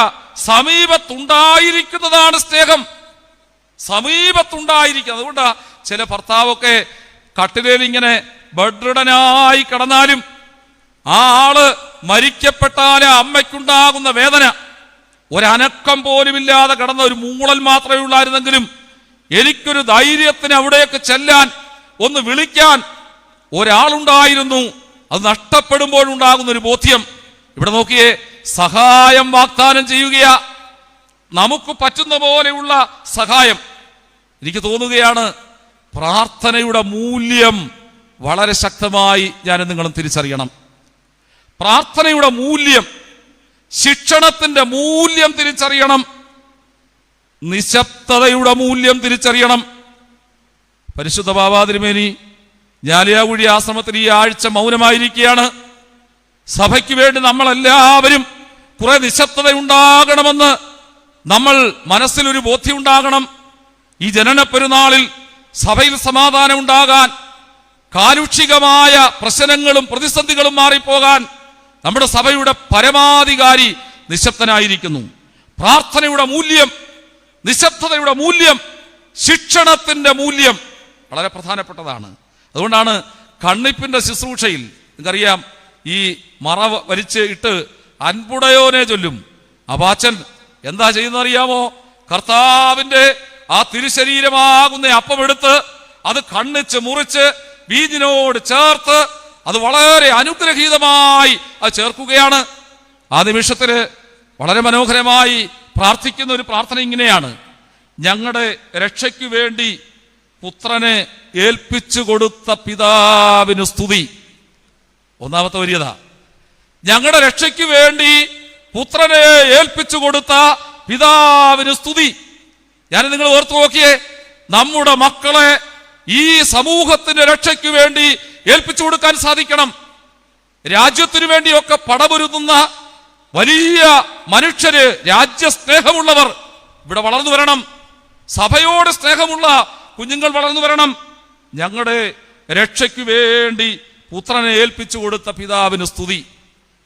സമീപത്തുണ്ടായിരിക്കുന്നതാണ് സ്നേഹം. സമീപത്തുണ്ടായിരിക്കുക. അതുകൊണ്ടാ ചില ഭർത്താവൊക്കെ കട്ടിലേൽ ഇങ്ങനെ ബെഡ്രിഡനായി കിടന്നാലും ആ ആള് മരിക്കപ്പെട്ടാല് അമ്മയ്ക്കുണ്ടാകുന്ന വേദന ഒരനക്കം പോലുമില്ലാതെ കിടന്ന ഒരു മൂളൽ മാത്രമേ ഉള്ളായിരുന്നെങ്കിലും എനിക്കൊരു ധൈര്യത്തിന് അവിടേക്ക് ചെല്ലാൻ, ഒന്ന് വിളിക്കാൻ ഒരാളുണ്ടായിരുന്നു. അത് നഷ്ടപ്പെടുമ്പോഴുണ്ടാകുന്ന ഒരു ബോധ്യം. ഇവിടെ നോക്കിയേ, സഹായം വാഗ്ദാനം ചെയ്യുകയാ. നമുക്ക് പറ്റുന്ന പോലെയുള്ള സഹായം. എനിക്ക് തോന്നുകയാണ് പ്രാർത്ഥനയുടെ മൂല്യം വളരെ ശക്തമായി ഞാൻ നിങ്ങളും തിരിച്ചറിയണം. പ്രാർത്ഥനയുടെ മൂല്യം ശിക്ഷണത്തിന്റെ മൂല്യം തിരിച്ചറിയണം, നിശബ്ദതയുടെ മൂല്യം തിരിച്ചറിയണം. പരിശുദ്ധ ബാബാ തിരുമേനി ജാലിയാകുഴി ആശ്രമത്തിൽ ഈ ആഴ്ച മൗനമായിരിക്കുകയാണ്. സഭയ്ക്ക് വേണ്ടി നമ്മളെല്ലാവരും കുറെ നിശബ്ദത ഉണ്ടാകണമെന്ന് നമ്മൾ മനസ്സിലൊരു ബോധ്യം ഉണ്ടാകണം. ഈ ജനന പെരുന്നാളിൽ സഭയിൽ സമാധാനം ഉണ്ടാകാൻ, കാലുഷികമായ പ്രശ്നങ്ങളും പ്രതിസന്ധികളും മാറിപ്പോകാൻ നമ്മുടെ സഭയുടെ പരമാധികാരി നിശബ്ദനായിരിക്കുന്നു. പ്രാർത്ഥനയുടെ മൂല്യം, നിശബ്ദതയുടെ മൂല്യം, ശിക്ഷണത്തിന്റെ മൂല്യം വളരെ പ്രധാനപ്പെട്ടതാണ്. അതുകൊണ്ടാണ് കണ്ണിപ്പിന്റെ ശുശ്രൂഷയിൽ നിങ്ങൾക്കറിയാം, ഈ മറ വലിച്ച് ഇട്ട് അൻപുടയോനെ ചൊല്ലും. അപ്പാച്ചൻ എന്താ ചെയ്യുന്നറിയാമോ? കർത്താവിന്റെ ആ തിരുശരീരമാകുന്ന അപ്പമെടുത്ത് അത് കണ്ണിച്ച് മുറിച്ച് വീഞ്ഞിനോട് ചേർത്ത് അത് വളരെ അനുഗ്രഹീതമായി അത് ചേർക്കുകയാണ്. ആ നിമിഷത്തില് വളരെ മനോഹരമായി പ്രാർത്ഥിക്കുന്ന ഒരു പ്രാർത്ഥന ഇങ്ങനെയാണ്: ഞങ്ങളുടെ രക്ഷയ്ക്ക് വേണ്ടി പുത്രനെ ഏൽപ്പിച്ചു കൊടുത്ത പിതാവിന് സ്തുതി. ഒന്നാമത്തെ വരിയതാ, ഞങ്ങളുടെ രക്ഷയ്ക്ക് വേണ്ടി പുത്രനെ ഏൽപ്പിച്ചു കൊടുത്ത പിതാവിന് സ്തുതി. ഞാൻ നിങ്ങൾ ഓർത്തു നോക്കിയേ, നമ്മുടെ മക്കളെ ഈ സമൂഹത്തിന്റെ രക്ഷയ്ക്ക് വേണ്ടി ഏൽപ്പിച്ചു കൊടുക്കാൻ സാധിക്കണം. രാജ്യത്തിനു വേണ്ടിയൊക്കെ പടപൊരുതുന്ന വലിയ മനുഷ്യര്, രാജ്യസ്നേഹമുള്ളവർ ഇവിടെ വളർന്നു വരണം. സഭയോട് സ്നേഹമുള്ള കുഞ്ഞുങ്ങൾ വളർന്നു വരണം. ഞങ്ങളുടെ രക്ഷയ്ക്ക് വേണ്ടി പുത്രനെ ഏൽപ്പിച്ചു കൊടുത്ത പിതാവിന് സ്തുതി.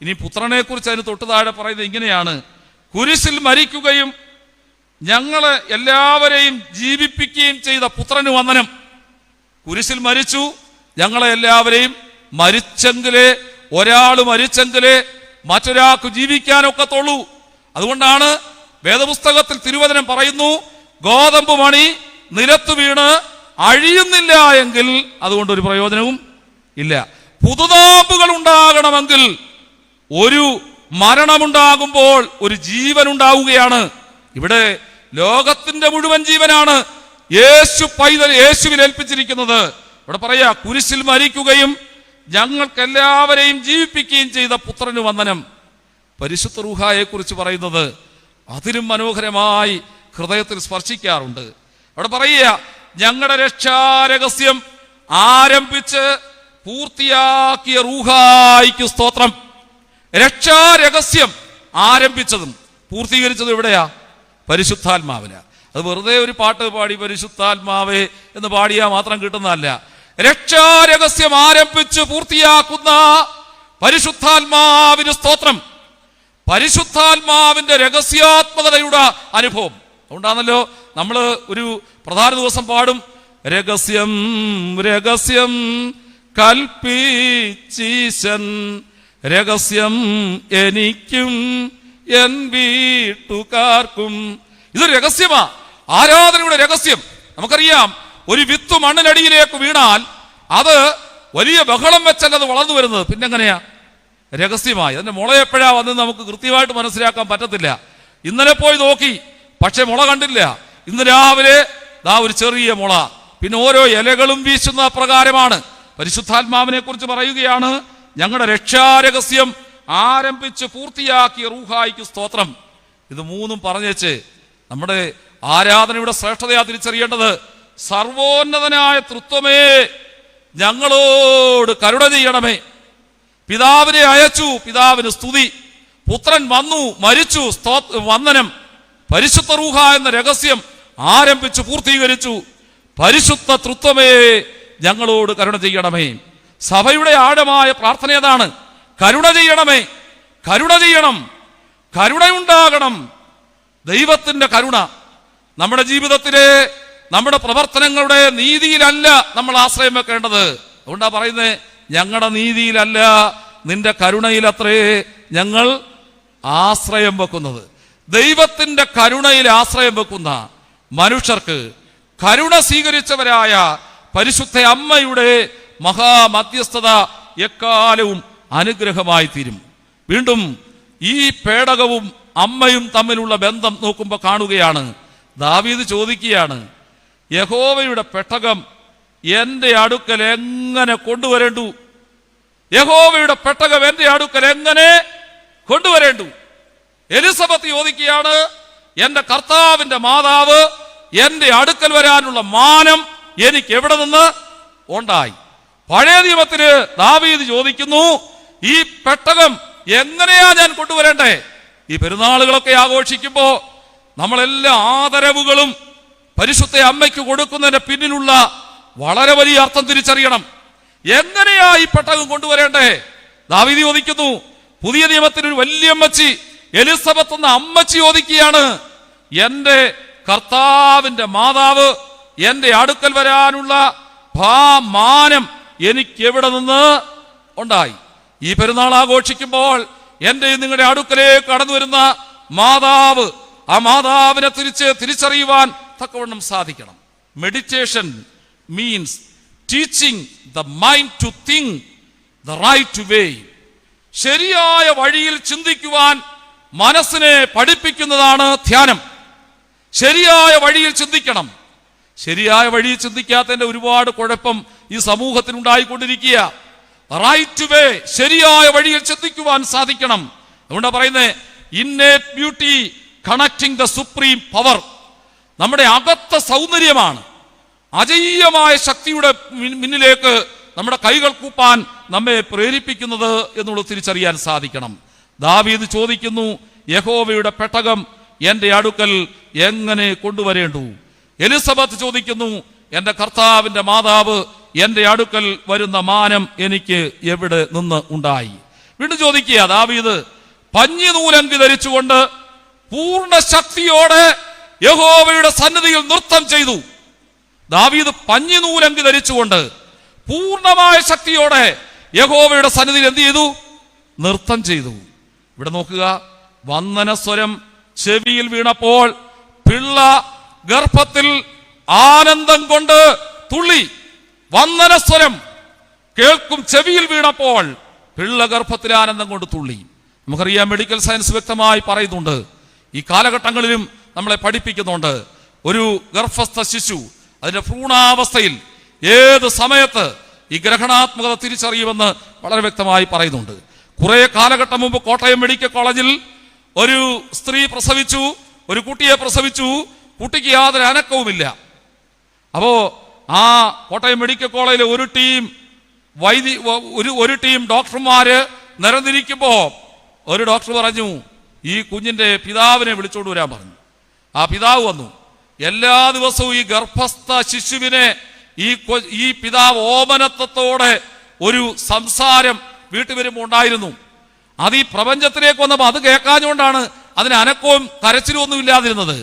ഇനി പുത്രനെ കുറിച്ച് അതിന് തൊട്ട് താഴെ പറയുന്നത് ഇങ്ങനെയാണ്: കുരിശിൽ മരിക്കുകയും ഞങ്ങളെ എല്ലാവരെയും ജീവിപ്പിക്കുകയും ചെയ്ത പുത്രന് വന്ദനം. കുരിശിൽ മരിച്ചു, ഞങ്ങളെ എല്ലാവരെയും മരിച്ചെങ്കിലേ, ഒരാൾ മരിച്ചെങ്കിലേ മറ്റൊരാൾക്ക് ജീവിക്കാനൊക്കത്തുള്ളൂ. അതുകൊണ്ടാണ് വേദപുസ്തകത്തിൽ തിരുവചനം പറയുന്നു, ഗോതമ്പ് മണി നിലത്ത് വീണ് അഴിയുന്നില്ല എങ്കിൽ അതുകൊണ്ടൊരു പ്രയോജനവും ഇല്ല. പുതുതാമ്പുകൾ ഉണ്ടാകണമെങ്കിൽ ഒരു മരണമുണ്ടാകുമ്പോൾ ഒരു ജീവൻ ഉണ്ടാവുകയാണ്. ഇവിടെ ലോകത്തിന്റെ മുഴുവൻ ജീവനാണ് യേശുവിൽ ഏൽപ്പിച്ചിരിക്കുന്നത്. ഇവിടെ പറയാ, കുരിശിൽ മരിക്കുകയും ഞങ്ങൾക്കെല്ലാവരെയും ജീവിപ്പിക്കുകയും ചെയ്ത പുത്രന് വന്ദനം. പരിശുദ്ധ റൂഹായെ കുറിച്ച് പറയുന്നത് അതിലും മനോഹരമായി ഹൃദയത്തിൽ സ്പർശിക്കാറുണ്ട്. അവിടെ പറയുക, ഞങ്ങളുടെ രക്ഷാരഹസ്യം ആരംഭിച്ച് പൂർത്തിയാക്കിയ റൂഹായിക്ക് സ്തോത്രം. രക്ഷാരഹസ്യം ആരംഭിച്ചതും പൂർത്തീകരിച്ചതും എവിടെയാ? പരിശുദ്ധാത്മാവിന്. അത് വെറുതെ ഒരു പാട്ട് പാടി പരിശുദ്ധാത്മാവേ എന്ന് പാടിയാൽ മാത്രം കിട്ടുന്നതല്ല. രക്ഷാരഹസ്യം ആരംഭിച്ച് പൂർത്തിയാക്കുന്ന പരിശുദ്ധാത്മാവിന് സ്തോത്രം. പരിശുദ്ധാത്മാവിന്റെ രഹസ്യാത്മകതയുടെ അനുഭവം. അതുകൊണ്ടാണല്ലോ നമ്മൾ ഒരു പ്രധാന ദിവസം പാടും, രഹസ്യം രഹസ്യം കൽപ്പിച്ചീശൻ, രഹസ്യം എനിക്കും എൻ വീട്ടുകാർക്കും. ഇതൊരു രഹസ്യമാ, ആരാധനയുടെ രഹസ്യം. നമുക്കറിയാം, ഒരു വിത്ത് മണ്ണിനടിയിലേക്ക് വീണാൽ അത് വലിയ ബഹളം വെച്ചല്ല അത് വളർന്നു വരുന്നത്. പിന്നെങ്ങനെയാ? രഹസ്യമായി. അതിന്റെ മുള എപ്പോഴാ വന്നത് നമുക്ക് കൃത്യമായിട്ട് മനസ്സിലാക്കാൻ പറ്റത്തില്ല. ഇന്നലെ പോയി നോക്കി, പക്ഷെ മുള കണ്ടില്ല. ഇന്ന് രാവിലെ ഒരു ചെറിയ മുള, പിന്നെ ഓരോ ഇലകളും വീശുന്ന പ്രകാരമാണ്. പരിശുദ്ധാത്മാവിനെ കുറിച്ച് പറയുകയാണ്, ഞങ്ങളുടെ രക്ഷാരഹസ്യം ആരംഭിച്ച് പൂർത്തിയാക്കിയ റൂഹായിക്ക് സ്തോത്രം. ഇത് മൂന്നും പറഞ്ഞേച്ച് നമ്മുടെ ആരാധനയുടെ ശ്രേഷ്ഠതയാ തിരിച്ചറിയേണ്ടത്. സർവോന്നതനായ തൃത്വമേ, ഞങ്ങളോട് കരുണ ചെയ്യണമേ. പിതാവിനെ അയച്ചു, പിതാവിന് സ്തുതി. പുത്രൻ വന്നു, മരിച്ചു, വന്ദനം. പരിശുദ്ധ റൂഹ എന്ന രഹസ്യം ആരംഭിച്ചു പൂർത്തീകരിച്ചു. പരിശുദ്ധ തൃത്വമേ, ഞങ്ങളോട് കരുണ ചെയ്യണമേ. സഭയുടെ ആഴമായ പ്രാർത്ഥന ഏതാണ്? കരുണ ചെയ്യണമേ, കരുണ ചെയ്യണം, കരുണയുണ്ടാകണം. ദൈവത്തിന്റെ കരുണ നമ്മുടെ ജീവിതത്തിലെ, നമ്മുടെ പ്രവർത്തനങ്ങളുടെ നീതിയിലല്ല നമ്മൾ ആശ്രയം വെക്കേണ്ടത്. അതുകൊണ്ടാ പറയുന്നത്, ഞങ്ങളുടെ നീതിയിലല്ല നിന്റെ കരുണയിലത്രേ ഞങ്ങൾ ആശ്രയം വെക്കുന്നത്. ദൈവത്തിന്റെ കരുണയിൽ ആശ്രയം വെക്കുന്ന മനുഷ്യർക്ക് കരുണ സ്വീകരിച്ചവരായ പരിശുദ്ധ അമ്മയുടെ മഹാമധ്യസ്ഥത എക്കാലവും അനുഗ്രഹമായി തീരും. വീണ്ടും ഈ പേടകവും അമ്മയും തമ്മിലുള്ള ബന്ധം നോക്കുമ്പോൾ കാണുകയാണ്, ദാവീദ് ചോദിക്കുകയാണ്, യഹോവയുടെ പെട്ടകം എന്റെ അടുക്കൽ എങ്ങനെ കൊണ്ടുവരേണ്ടു? യഹോവയുടെ പെട്ടകം എന്റെ അടുക്കൽ എങ്ങനെ കൊണ്ടുവരേണ്ടു? എലിസബത്ത് ചോദിക്കുകയാണ്, എന്റെ കർത്താവിന്റെ മാതാവ് എന്റെ അടുക്കൽ വരാനുള്ള മാനം എനിക്ക് എവിടെ നിന്ന് ഉണ്ടായി? പഴയ നിയമത്തിന് ദാവീദ് ചോദിക്കുന്നു, ഈ പെട്ടകം എങ്ങനെയാ ഞാൻ കൊണ്ടുവരണ്ടേ? ഈ പെരുന്നാളുകളൊക്കെ ആഘോഷിക്കുമ്പോ നമ്മളെല്ലാ ആദരവുകളും പരിശുദ്ധ അമ്മയ്ക്ക് കൊടുക്കുന്നതിന്റെ പിന്നിലുള്ള വളരെ വലിയ അർത്ഥം തിരിച്ചറിയണം. എങ്ങനെയാ ഈ പെട്ടകം കൊണ്ടുവരേണ്ടേ? ദാവീദ് ചോദിക്കുന്നു. പുതിയ നിയമത്തിന് ഒരു വലിയ അമ്മച്ചി എലിസബത്ത് എന്ന അമ്മച്ചി ചോദിക്കുകയാണ്, എന്റെ കർത്താവിന്റെ മാതാവ് എന്റെ അടുക്കൽ വരാനുള്ള മാനം എനിക്ക് എവിടെ നിന്ന് ഉണ്ടായി? ഈ പെരുന്നാൾ ആഘോഷിക്കുമ്പോൾ എന്റെ നിങ്ങളുടെ അടുക്കലേക്ക് കടന്നു വരുന്ന മാതാവ്, ആ മാതാവിനെ തിരിച്ചറിയുവാൻ തക്കവണ്ണം സാധിക്കണം. Meditation means teaching the mind to think the right way. ശരിയായ വഴിയിൽ ചിന്തിക്കുവാൻ മനസ്സിനെ പഠിപ്പിക്കുന്നതാണ് ധ്യാനം. ശരിയായ വഴിയിൽ ചിന്തിക്കണം. ശരിയായ വഴിയിൽ ചിന്തിക്കാത്തതിന്റെ ഒരുപാട് കുഴപ്പം ഈ സമൂഹത്തിൽ ഉണ്ടായിക്കൊണ്ടിരിക്കുക. റൈറ്റ് വേ, ശരിയായ വഴിയിൽ ചിന്തിക്കുവാൻ സാധിക്കണം. അതുകൊണ്ടാ പറയുന്നത്, innate beauty connecting the supreme power. നമ്മുടെ അകത്ത സൗന്ദര്യമാണ് അജയ്യമായ ശക്തിയുടെ മുന്നിലേക്ക് നമ്മുടെ കൈകൾ കൂപ്പാൻ നമ്മെ പ്രേരിപ്പിക്കുന്നത് എന്നുള്ളത് തിരിച്ചറിയാൻ സാധിക്കണം. ദാവീദ് ചോദിക്കുന്നു, യഹോവയുടെ പെട്ടകം എന്റെ അടുക്കൽ എങ്ങനെ കൊണ്ടുവരേണ്ടു? എലിസബത്ത് ചോദിക്കുന്നു, എന്റെ കർത്താവിന്റെ മാതാവ് എന്റെ അടുക്കൽ വരുന്ന മാനം എനിക്ക് എവിടെ നിന്ന് ഉണ്ടായി? വീണ്ടും ചോദിക്കുക ദാവീദ്, പഞ്ഞിനൂലങ്കി ധരിച്ചുകൊണ്ട് പൂർണ്ണ ശക്തിയോടെ യഹോവയുടെ സന്നിധിയിൽ നൃത്തം ചെയ്തു. ദാവീദ് പഞ്ഞിനൂലങ്കി ധരിച്ചുകൊണ്ട് പൂർണ്ണമായ ശക്തിയോടെ യഹോവയുടെ സന്നിധിയിൽ എന്ത് ചെയ്തു? നൃത്തം ചെയ്തു. ഇവിടെ നോക്കുക, വന്ദനസ്വരം ചെവിയിൽ വീണപ്പോൾ പിള്ള ഗർഭത്തിൽ ആനന്ദം കൊണ്ട് തുള്ളി. വന്ദനസ്വരം കേൾക്കും ചെവിയിൽ വീണപ്പോൾ പിള്ള ഗർഭത്തിൽ ആനന്ദം കൊണ്ട് തുള്ളി. നമുക്കറിയാം, മെഡിക്കൽ സയൻസ് വ്യക്തമായി പറയുന്നുണ്ട്, ഈ കാലഘട്ടങ്ങളിലും നമ്മളെ പഠിപ്പിക്കുന്നുണ്ട്, ഒരു ഗർഭസ്ഥ ശിശു അതിന്റെ ഭ്രൂണാവസ്ഥയിൽ ഏത് സമയത്ത് ഈ ഗ്രഹണാത്മകത തിരിച്ചറിയുമെന്ന് വളരെ വ്യക്തമായി പറയുന്നുണ്ട്. കുറെ കാലഘട്ടം മുമ്പ് കോട്ടയം മെഡിക്കൽ കോളേജിൽ ഒരു സ്ത്രീ പ്രസവിച്ചു, ഒരു കുട്ടിയെ പ്രസവിച്ചു. കുട്ടിക്ക് യാതൊരു അനക്കവുമില്ല. അപ്പോ ആ കോട്ടയം മെഡിക്കൽ കോളേജിലെ ഒരു ടീം ഡോക്ടർമാര് നിരന്നിരിക്കുമ്പോ ഒരു ഡോക്ടർ പറഞ്ഞു, ഈ കുഞ്ഞിന്റെ പിതാവിനെ വിളിച്ചോണ്ട് വരാൻ പറഞ്ഞു. ആ പിതാവ് വന്നു. എല്ലാ ദിവസവും ഈ ഗർഭസ്ഥ ശിശുവിനെ ഈ പിതാവ് ഓമനത്വത്തോടെ ഒരു സംസാരം വീട്ടിൽ വരുമ്പോൾ ഉണ്ടായിരുന്നു. അത് ഈ പ്രപഞ്ചത്തിലേക്ക് വന്നപ്പോൾ അത് കേൾക്കാഞ്ഞുകൊണ്ടാണ് അതിന് അനക്കവും കരച്ചിലും ഒന്നും ഇല്ലാതിരുന്നത്.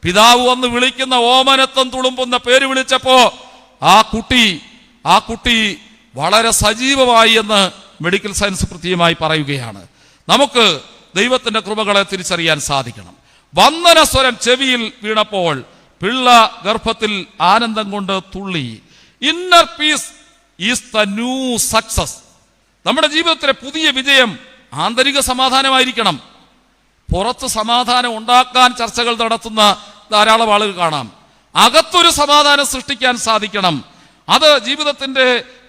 പിതാവ് വന്ന് വിളിക്കുന്ന ഓമനത്വം തുളുമ്പുന്ന പേര് വിളിച്ചപ്പോ ആ കുട്ടി വളരെ സജീവമായി എന്ന് മെഡിക്കൽ സയൻസ് കൃത്യമായി പറയുകയാണ്. നമുക്ക് ദൈവത്തിന്റെ കൃപകളെ തിരിച്ചറിയാൻ സാധിക്കണം. വന്ദനസ്വരം ചെവിയിൽ വീണപ്പോൾ പിള്ള ഗർഭത്തിൽ ആനന്ദം കൊണ്ട് തുള്ളി. Inner piece is the new success. നമ്മുടെ ജീവിതത്തിലെ പുതിയ വിജയം ആന്തരിക സമാധാനമായിരിക്കണം. പുറത്ത് സമാധാനം ഉണ്ടാക്കാൻ ചർച്ചകൾ നടത്തുന്ന ധാരാളം ആളുകൾ കാണാം. അകത്തൊരു സമാധാനം സൃഷ്ടിക്കാൻ സാധിക്കണം. അത് ജീവിതത്തിന്റെ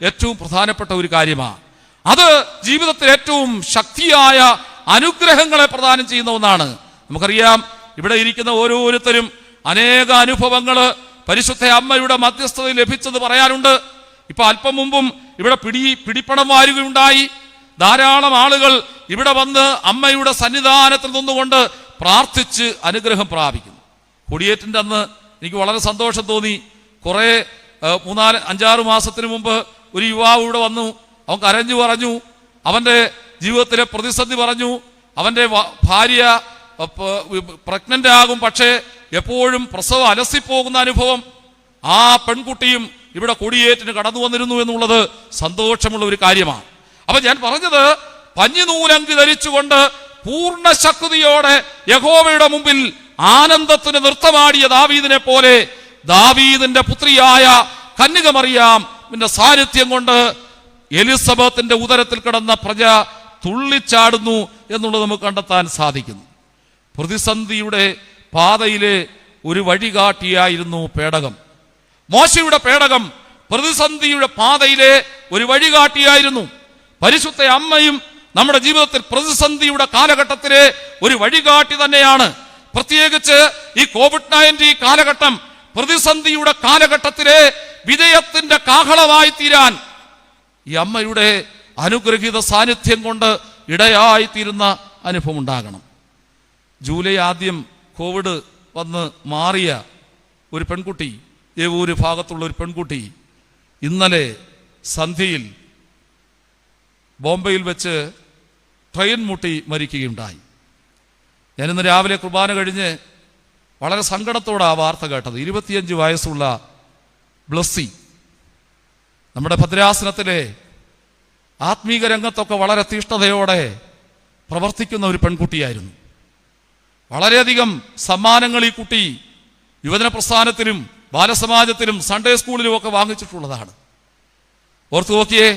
ഏറ്റവും പ്രധാനപ്പെട്ട ഒരു കാര്യമാണ്. അത് ജീവിതത്തിൽ ഏറ്റവും ശക്തിയായ അനുഗ്രഹങ്ങളെ പ്രദാനം ചെയ്യുന്ന ഒന്നാണ്. നമുക്കറിയാം, ഇവിടെ ഇരിക്കുന്ന ഓരോരുത്തരും അനേക അനുഭവങ്ങള് പരിശുദ്ധ അമ്മയുടെ മധ്യസ്ഥതയിൽ ലഭിച്ചത് പറയാനുണ്ട്. ഇപ്പൊ അല്പം മുമ്പും ഇവിടെ പിടിപ്പണം വാരുകയുണ്ടായി. ധാരാളം ആളുകൾ ഇവിടെ വന്ന് അമ്മയുടെ സന്നിധാനത്തിൽ നിന്നുകൊണ്ട് പ്രാർത്ഥിച്ച് അനുഗ്രഹം പ്രാപിക്കുന്നു. കൊടിയേറ്റിന്റെ അന്ന് എനിക്ക് വളരെ സന്തോഷം തോന്നി. കുറെ 3-5-6 മാസത്തിന് മുമ്പ് ഒരു യുവാവ് ഇവിടെ വന്നു. അവൻ കരഞ്ഞു പറഞ്ഞു, അവന്റെ ജീവിതത്തിലെ പ്രതിസന്ധി പറഞ്ഞു. അവന്റെ ഭാര്യ പ്രഗ്നന്റ് ആകും, പക്ഷേ എപ്പോഴും പ്രസവം അലസിപ്പോകുന്ന അനുഭവം. ആ പെൺകുട്ടിയും ഇവിടെ കൊടിയേറ്റിന് കടന്നു വന്നിരുന്നു എന്നുള്ളത് സന്തോഷമുള്ള ഒരു കാര്യമാണ്. അപ്പൊ ഞാൻ പറഞ്ഞത്, പഞ്ഞിനൂലങ്കി ധരിച്ചുകൊണ്ട് പൂർണ്ണ ശക്തിയോടെ യഹോവയുടെ മുമ്പിൽ ആനന്ദത്തിന് നൃത്തമാടിയ ദാവീദിനെ പോലെ ദാവീദിന്റെ പുത്രിയായ കന്യകമറിയാമിന്റെ സാന്നിധ്യം കൊണ്ട് എലിസബത്തിന്റെ ഉദരത്തിൽ കിടന്ന പ്രജ തുള്ളിച്ചാടുന്നു എന്നുള്ളത് നമുക്ക് കണ്ടെത്താൻ സാധിക്കുന്നു. പ്രതിസന്ധിയുടെ പാതയിലെ ഒരു വഴികാട്ടിയായിരുന്നു പേടകം. മോശയുടെ പേടകം പ്രതിസന്ധിയുടെ പാതയിലെ ഒരു വഴികാട്ടിയായിരുന്നു. പരിശുദ്ധ അമ്മയും നമ്മുടെ ജീവിതത്തിൽ പ്രതിസന്ധിയുടെ കാലഘട്ടത്തിലെ ഒരു വഴികാട്ടി തന്നെയാണ്. പ്രത്യേകിച്ച് ഈ കോവിഡ്-19 കാലഘട്ടം പ്രതിസന്ധിയുടെ കാലഘട്ടത്തിലെ വിജയത്തിന്റെ കാഹളമായി തീരാൻ ഈ അമ്മയുടെ അനുഗ്രഹീത സാന്നിധ്യം കൊണ്ട് ഇടയായിത്തീരുന്ന അനുഭവം ഉണ്ടാകണം. ജൂലൈ ആദ്യം കോവിഡ് വന്ന് മാറിയ ഒരു പെൺകുട്ടി, ഏവൂര് ഭാഗത്തുള്ള ഒരു പെൺകുട്ടി ഇന്നലെ സന്ധ്യയിൽ ബോംബെയിൽ വെച്ച് ട്രെയിൻ മുട്ടി മരിക്കുകയുണ്ടായി. ഞാനിന്ന് രാവിലെ കുർബാന കഴിഞ്ഞ് വളരെ സങ്കടത്തോടെ ആ വാർത്ത കേട്ടത്. 25 വയസ്സുള്ള ബ്ലസ്സി, നമ്മുടെ ഭദ്രാസനത്തിലെ ആത്മീക രംഗത്തൊക്കെ വളരെ തീഷ്ണതയോടെ പ്രവർത്തിക്കുന്ന ഒരു പെൺകുട്ടിയായിരുന്നു. വളരെയധികം സമ്മാനങ്ങൾ ഈ കുട്ടി യുവജന പ്രസ്ഥാനത്തിലും ബാലസമാജത്തിലും സൺഡേ സ്കൂളിലും ഒക്കെ വാങ്ങിച്ചിട്ടുള്ളതാണ്. ഓർത്തു നോക്കിയേ,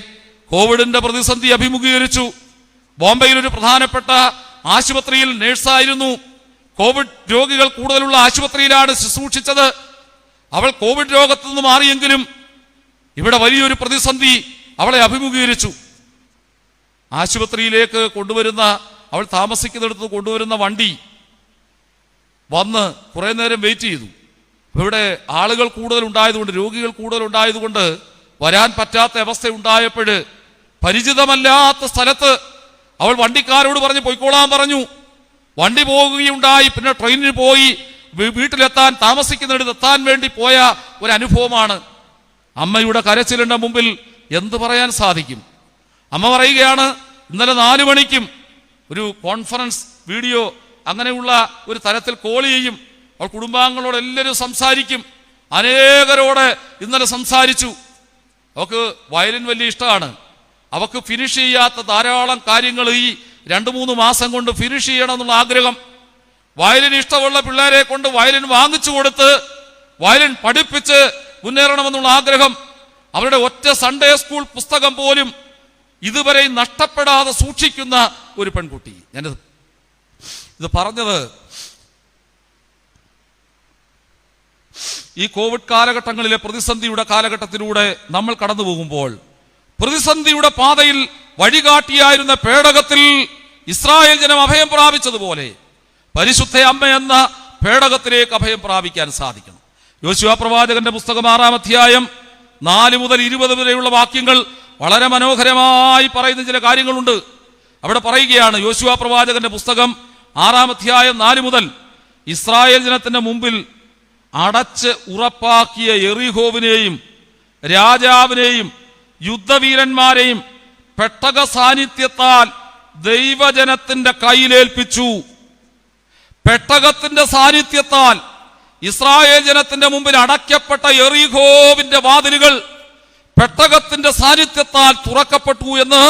കോവിഡിന്റെ പ്രതിസന്ധി അഭിമുഖീകരിച്ചു. ബോംബെയിൽ ഒരു പ്രധാനപ്പെട്ട ആശുപത്രിയിൽ നേഴ്സായിരുന്നു. കോവിഡ് രോഗികൾ കൂടുതലുള്ള ആശുപത്രിയിലാണ് ശുശ്രൂഷിച്ചത്. അവൾ കോവിഡ് രോഗത്തു നിന്ന് മാറിയെങ്കിലും ഇവിടെ വലിയൊരു പ്രതിസന്ധി അവളെ അഭിമുഖീകരിച്ചു. ആശുപത്രിയിലേക്ക് കൊണ്ടുവരുന്ന, അവൾ താമസിക്കുന്നിടത്ത് കൊണ്ടുവരുന്ന വണ്ടി വന്ന് കുറെ നേരം വെയിറ്റ് ചെയ്തു. ഇവിടെ ആളുകൾ കൂടുതൽ ഉണ്ടായതുകൊണ്ട്, രോഗികൾ കൂടുതൽ ഉണ്ടായതുകൊണ്ട് വരാൻ പറ്റാത്ത അവസ്ഥ ഉണ്ടായപ്പോൾ പരിചിതമല്ലാത്ത സ്ഥലത്ത് അവൾ വണ്ടിക്കാരോട് പറഞ്ഞ് പൊയ്ക്കോളാൻ പറഞ്ഞു. വണ്ടി പോകുകയുണ്ടായി. പിന്നെ ട്രെയിനിന് പോയി വീട്ടിലെത്താൻ, താമസിക്കുന്നിടത്ത് എത്താൻ വേണ്ടി പോയ ഒരു അനുഭവമാണ്. അമ്മയുടെ കരച്ചിലിന്റെ മുമ്പിൽ എന്ത് പറയാൻ സാധിക്കും? അമ്മ പറയുകയാണ്, ഇന്നലെ 4 മണിക്കും ഒരു കോൺഫറൻസ് വീഡിയോ അങ്ങനെയുള്ള ഒരു തരത്തിൽ കോൾ ചെയ്യും. അവൾ കുടുംബാംഗങ്ങളോട് എല്ലാവരും സംസാരിക്കും. അനേകരോട് ഇന്നലെ സംസാരിച്ചു. അവൾക്ക് വയലിൻ വലിയ ഇഷ്ടമാണ്. അവൾക്ക് ഫിനിഷ് ചെയ്യാത്ത ധാരാളം കാര്യങ്ങൾ ഈ 2-3 മാസം കൊണ്ട് ഫിനിഷ് ചെയ്യണം എന്നുള്ള ആഗ്രഹം. വയലിൻ ഇഷ്ടമുള്ള പിള്ളേരെ കൊണ്ട് വയലിൻ വാങ്ങിച്ചു കൊടുത്ത് വയലിൻ പഠിപ്പിച്ച് മുന്നേറണമെന്നുള്ള ആഗ്രഹം. അവരുടെ ഒറ്റ സൺഡേ സ്കൂൾ പുസ്തകം പോലും ഇതുവരെ നഷ്ടപ്പെടാതെ സൂക്ഷിക്കുന്ന ഒരു പെൺകുട്ടി. ഇത് പറഞ്ഞത് ഈ കോവിഡ് കാലഘട്ടങ്ങളിലെ പ്രതിസന്ധിയുടെ കാലഘട്ടത്തിലൂടെ നമ്മൾ കടന്നു പോകുമ്പോൾ പ്രതിസന്ധിയുടെ പാതയിൽ വഴികാട്ടിയായിരുന്ന പേടകത്തിൽ ഇസ്രായേൽ ജനം അഭയം പ്രാപിച്ചതുപോലെ പരിശുദ്ധ അമ്മ എന്ന പേടകത്തിലേക്ക് അഭയം പ്രാപിക്കാൻ സാധിക്കണം. യോശുവ പ്രവാചകന്റെ പുസ്തകം 6-ാം അധ്യായം 4 മുതൽ 20 വരെയുള്ള വാക്യങ്ങൾ വളരെ മനോഹരമായി പറയുന്ന ചില കാര്യങ്ങളുണ്ട്. അവിടെ പറയുകയാണ്, യോശുവ പ്രവാചകന്റെ പുസ്തകം 6-ാം അധ്യായം 4 മുതൽ, ഇസ്രായേൽ ജനത്തിന്റെ മുമ്പിൽ അടച്ച് ഉറപ്പാക്കിയ യെറിഹോവിനെയും രാജാവിനെയും യുദ്ധവീരന്മാരെയും പെട്ടക സാന്നിധ്യത്താൽ ദൈവജനത്തിന്റെ കയ്യിലേൽപ്പിച്ചു. പെട്ടകത്തിന്റെ സാന്നിധ്യത്താൽ ഇസ്രായേൽ ജനത്തിന്റെ മുമ്പിൽ അടയ്ക്കപ്പെട്ട യെറിഹോവിന്റെ വാതിലുകൾ പെട്ടകത്തിന്റെ സാന്നിധ്യത്താൽ തുറക്കപ്പെട്ടു എന്ന്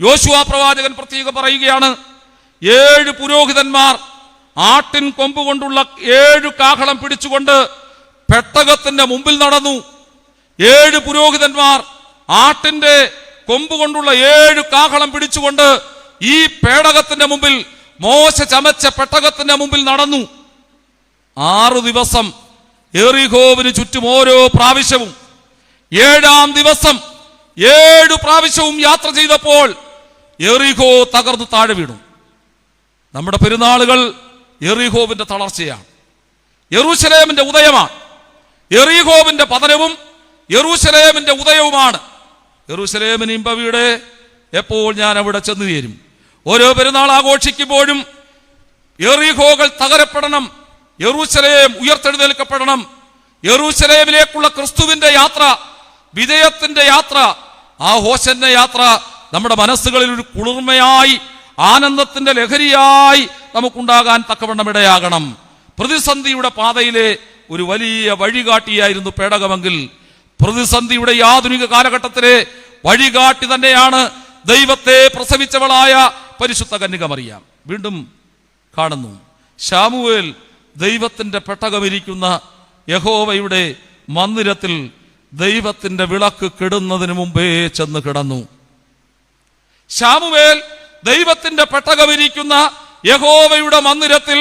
യോശുവ പ്രവാചകൻ പ്രത്യേകം പറയുകയാണ്. 7 പുരോഹിതന്മാർ ആട്ടിൻ കൊമ്പ് കൊണ്ടുള്ള 7 കാഹളം പിടിച്ചുകൊണ്ട് പെട്ടകത്തിന്റെ മുമ്പിൽ നടന്നു. 7 പുരോഹിതന്മാർ ആട്ടിന്റെ കൊമ്പ് കൊണ്ടുള്ള 7 കാഹളം പിടിച്ചുകൊണ്ട് ഈ പേടകത്തിന്റെ മുമ്പിൽ, മോശ ചമച്ച പെട്ടകത്തിന്റെ മുമ്പിൽ നടന്നു. 6 ദിവസം യെറിഹോവിന് ചുറ്റും ഓരോ പ്രാവശ്യവും, 7-ാം ദിവസം 7 പ്രാവശ്യവും യാത്ര ചെയ്തപ്പോൾ യെറിഹോ തകർന്നു താഴെ വീണു. നമ്മുടെ പെരുന്നാളുകൾ യെറിഹോവിന്റെ തളർച്ചയാണ്, യെരൂശലേമിന്റെ ഉദയമാണ്. യെറിഹോവിന്റെ പതനവും യെരൂശലേമിന്റെ ഉദയവുമാണ്. യെരൂശലേമിന് ഇമ്പവിടെ എപ്പോൾ ഞാൻ അവിടെ ചെന്നു ചേരും. ഓരോ പെരുന്നാൾ ആഘോഷിക്കുമ്പോഴും യെറിഹോകൾ തകരപ്പെടണം, യെരൂശലേം ഉയർത്തെഴുന്നേൽക്കപ്പെടണം. യെരൂശലേമിലേക്കുള്ള ക്രിസ്തുവിന്റെ യാത്ര, വിജയത്തിന്റെ യാത്ര, ആ ഹോശന്റെ യാത്ര നമ്മുടെ മനസ്സുകളിൽ ഒരു കുളിർമയായി, ആനന്ദത്തിന്റെ ലഹരിയായി നമുക്കുണ്ടാകാൻ തക്കവണ്ണം ഇടയാകണം. പ്രതിസന്ധിയുടെ പാതയിലെ ഒരു വലിയ വഴികാട്ടിയായിരുന്നു പേടകമെങ്കിൽ പ്രതിസന്ധിയുടെ ഈ ആധുനിക കാലഘട്ടത്തിലെ വഴികാട്ടി തന്നെയാണ് ദൈവത്തെ പ്രസവിച്ചവളായ പരിശുദ്ധ കന്യക മറിയാം. വീണ്ടും കാണുന്നു, ശാമുവേൽ ദൈവത്തിന്റെ പെട്ടകമിരിക്കുന്ന യഹോവയുടെ മന്ദിരത്തിൽ ദൈവത്തിന്റെ വിളക്ക് കെടുന്നതിന് മുമ്പേ ചെന്ന് കിടന്നു. ശാമുവേൽ ദൈവത്തിന്റെ പെട്ടകമിരിക്കുന്ന യഹോവയുടെ മന്ദിരത്തിൽ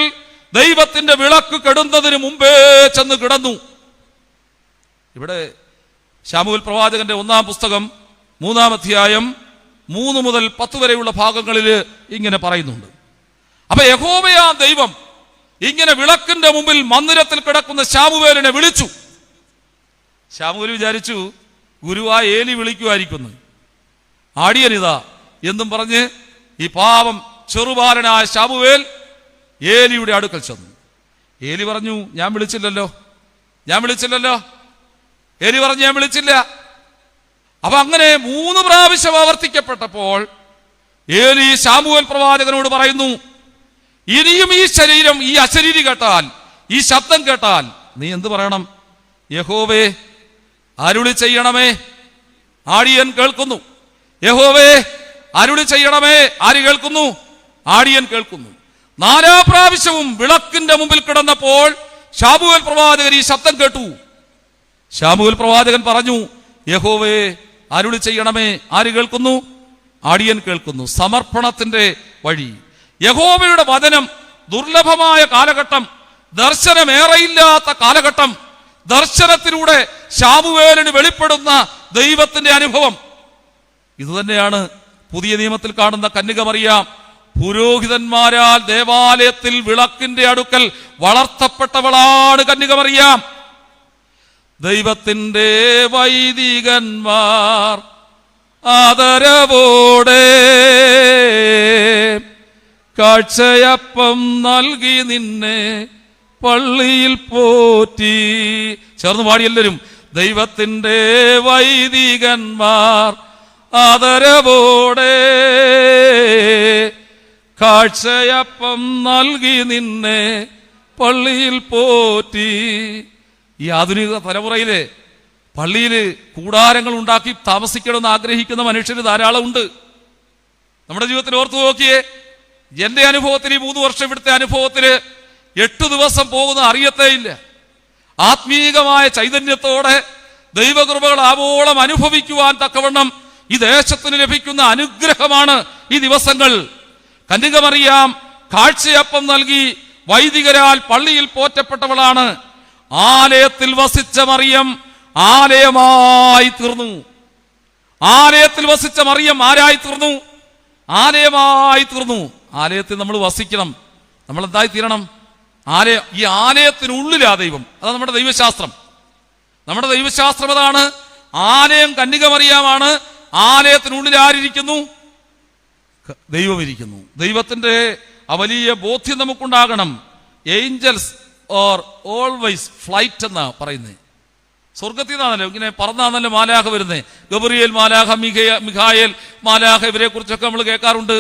ദൈവത്തിന്റെ വിളക്ക് കെടുന്നതിന് മുമ്പേ ചെന്ന് കിടന്നു. ഇവിടെ ശമൂവേൽ പ്രവാചകന്റെ 1-ാം പുസ്തകം 3-ാം അധ്യായം 3 മുതൽ 10 വരെയുള്ള ഭാഗങ്ങളിൽ ഇങ്ങനെ പറയുന്നുണ്ട്. അപ്പൊ യഹോവയാ ദൈവം ഇങ്ങനെ വിളക്കിന്റെ മുമ്പിൽ മന്ദിരത്തിൽ കിടക്കുന്ന ശമൂവേലിനെ വിളിച്ചു. ശമൂവേൽ വിചാരിച്ചു ഗുരുവായ ഏലി വിളിക്കുമായിരിക്കുന്നു. ആടിയനിതാ എന്നും പറഞ്ഞ് ഈ പാവം ചെറുബാലനായ ശമൂവേൽ ഏലിയുടെ അടുക്കൽ ചെന്നു. ഏലി പറഞ്ഞു, ഞാൻ വിളിച്ചില്ലല്ലോ. ഏലി പറഞ്ഞു, ഞാൻ വിളിച്ചില്ല. അപ്പൊ അങ്ങനെ 3 പ്രാവശ്യം ആവർത്തിക്കപ്പെട്ടപ്പോൾ ഏലി ശമൂവേൽ പ്രവാചകനോട് പറയുന്നു, ഇനിയും ഈ ശരീരം, ഈ അശരീരി കേട്ടാൽ, ഈ ശബ്ദം കേട്ടാൽ നീ എന്ത് പറയണം? യഹോവേ അരുളി ചെയ്യണമേ, ആടിയൻ കേൾക്കുന്നു. യഹോവേ അരുളി ചെയ്യണമേ, ആര് കേൾക്കുന്നു? ആടിയൻ കേൾക്കുന്നു. 4 പ്രാവശ്യവും വിളക്കിന്റെ മുമ്പിൽ കിടന്നപ്പോൾ ശമൂവേൽ പ്രവാചകൻ ഈ ശബ്ദം കേട്ടു. ശമൂവേൽ പ്രവാചകൻ പറഞ്ഞു, യഹോവേ അരുളി ചെയ്യണമേ, ആര് കേൾക്കുന്നു? ആടിയൻ കേൾക്കുന്നു. സമർപ്പണത്തിന്റെ വഴി. യഹോവയുടെ വചനം ദുർലഭമായ കാലഘട്ടം, ദർശനമേറെയില്ലാത്ത കാലഘട്ടം, ദർശനത്തിലൂടെ ശമൂവേലിന് വെളിപ്പെടുന്ന ദൈവത്തിന്റെ അനുഭവം. ഇതുതന്നെയാണ് പുതിയ നിയമത്തിൽ കാണുന്ന കന്യകമറിയാം. പുരോഹിതന്മാരാൽ ദേവാലയത്തിൽ വിളക്കിന്റെ അടുക്കൽ വളർത്തപ്പെട്ടവളാണ് കന്യകമറിയാം. ദൈവത്തിന്റെ വൈദികന്മാർ ആദരവോടെ കാഴ്ചയപ്പം നൽകി നിന്നെ പള്ളിയിൽ പോറ്റി. ചേർന്ന് പാടി എല്ലാവരും. ദൈവത്തിന്റെ വൈദികന്മാർ ആദരവോടെ കാഴ്ചയപ്പം നൽകി നിന്നെ പള്ളിയിൽ പോറ്റി. ഈ ആധുനിക തലമുറയില് പള്ളിയിൽ കൂടാരങ്ങൾ ഉണ്ടാക്കി താമസിക്കണമെന്ന് ആഗ്രഹിക്കുന്ന മനുഷ്യർ ധാരാളം ഉണ്ട്. നമ്മുടെ ജീവിതത്തിൽ ഓർത്തു നോക്കിയേ. എന്റെ അനുഭവത്തിൽ, ഈ 3 വർഷം ഇവിടുത്തെ അനുഭവത്തില് 8 ദിവസം പോകുന്ന അറിയത്തേയില്ല. ആത്മീകമായ ചൈതന്യത്തോടെ ദൈവകൃപകൾ ആവോളം അനുഭവിക്കുവാൻ തക്കവണ്ണം ഈ ദേശത്തിന് ലഭിക്കുന്ന അനുഗ്രഹമാണ് ഈ ദിവസങ്ങൾ. കന്യകമറിയാം കാഴ്ചയപ്പം നൽകി വൈദികരാൽ പള്ളിയിൽ പോറ്റപ്പെട്ടവളാണ്. ആലയത്തിൽ വസിച്ച മറിയം ആലയമായി തീർന്നു. ആലയത്തിൽ വസിച്ച മറിയം ആരായി തീർന്നു? ആലയമായി തീർന്നു. ആലയത്തിൽ നമ്മൾ വസിക്കണം. നമ്മൾ എന്തായി തീരണം? ഈ ആലയത്തിനുള്ളിലാ ദൈവം. അതാണ് നമ്മുടെ ദൈവശാസ്ത്രം. നമ്മുടെ ദൈവശാസ്ത്രം അതാണ്. ആലയം കന്യകമറിയാമാണ്. ആലയത്തിനുള്ളിൽ ആരിയ്ക്കുന്നു? ദൈവം ഇരിക്കുന്നു. ദൈവത്തിന്റെ ആ വലിയ ബോധ്യം നമുക്കുണ്ടാകണം. ഏഞ്ചൽസ് ഓർ ഓൾവേസ് ഫ്ലൈറ്റ് എന്നാ പറയുന്നത്. സ്വർഗത്തിൽ നിന്നാണല്ലോ ഇങ്ങനെ പറന്നാണല്ലോ മാലാഖ വരുന്നത്. ഗബ്രിയേൽ മാലാഖ, മിഖായേൽ മാലാഖ, ഇവരെ കുറിച്ചൊക്കെ നമ്മൾ കേൾക്കാറുണ്ട്.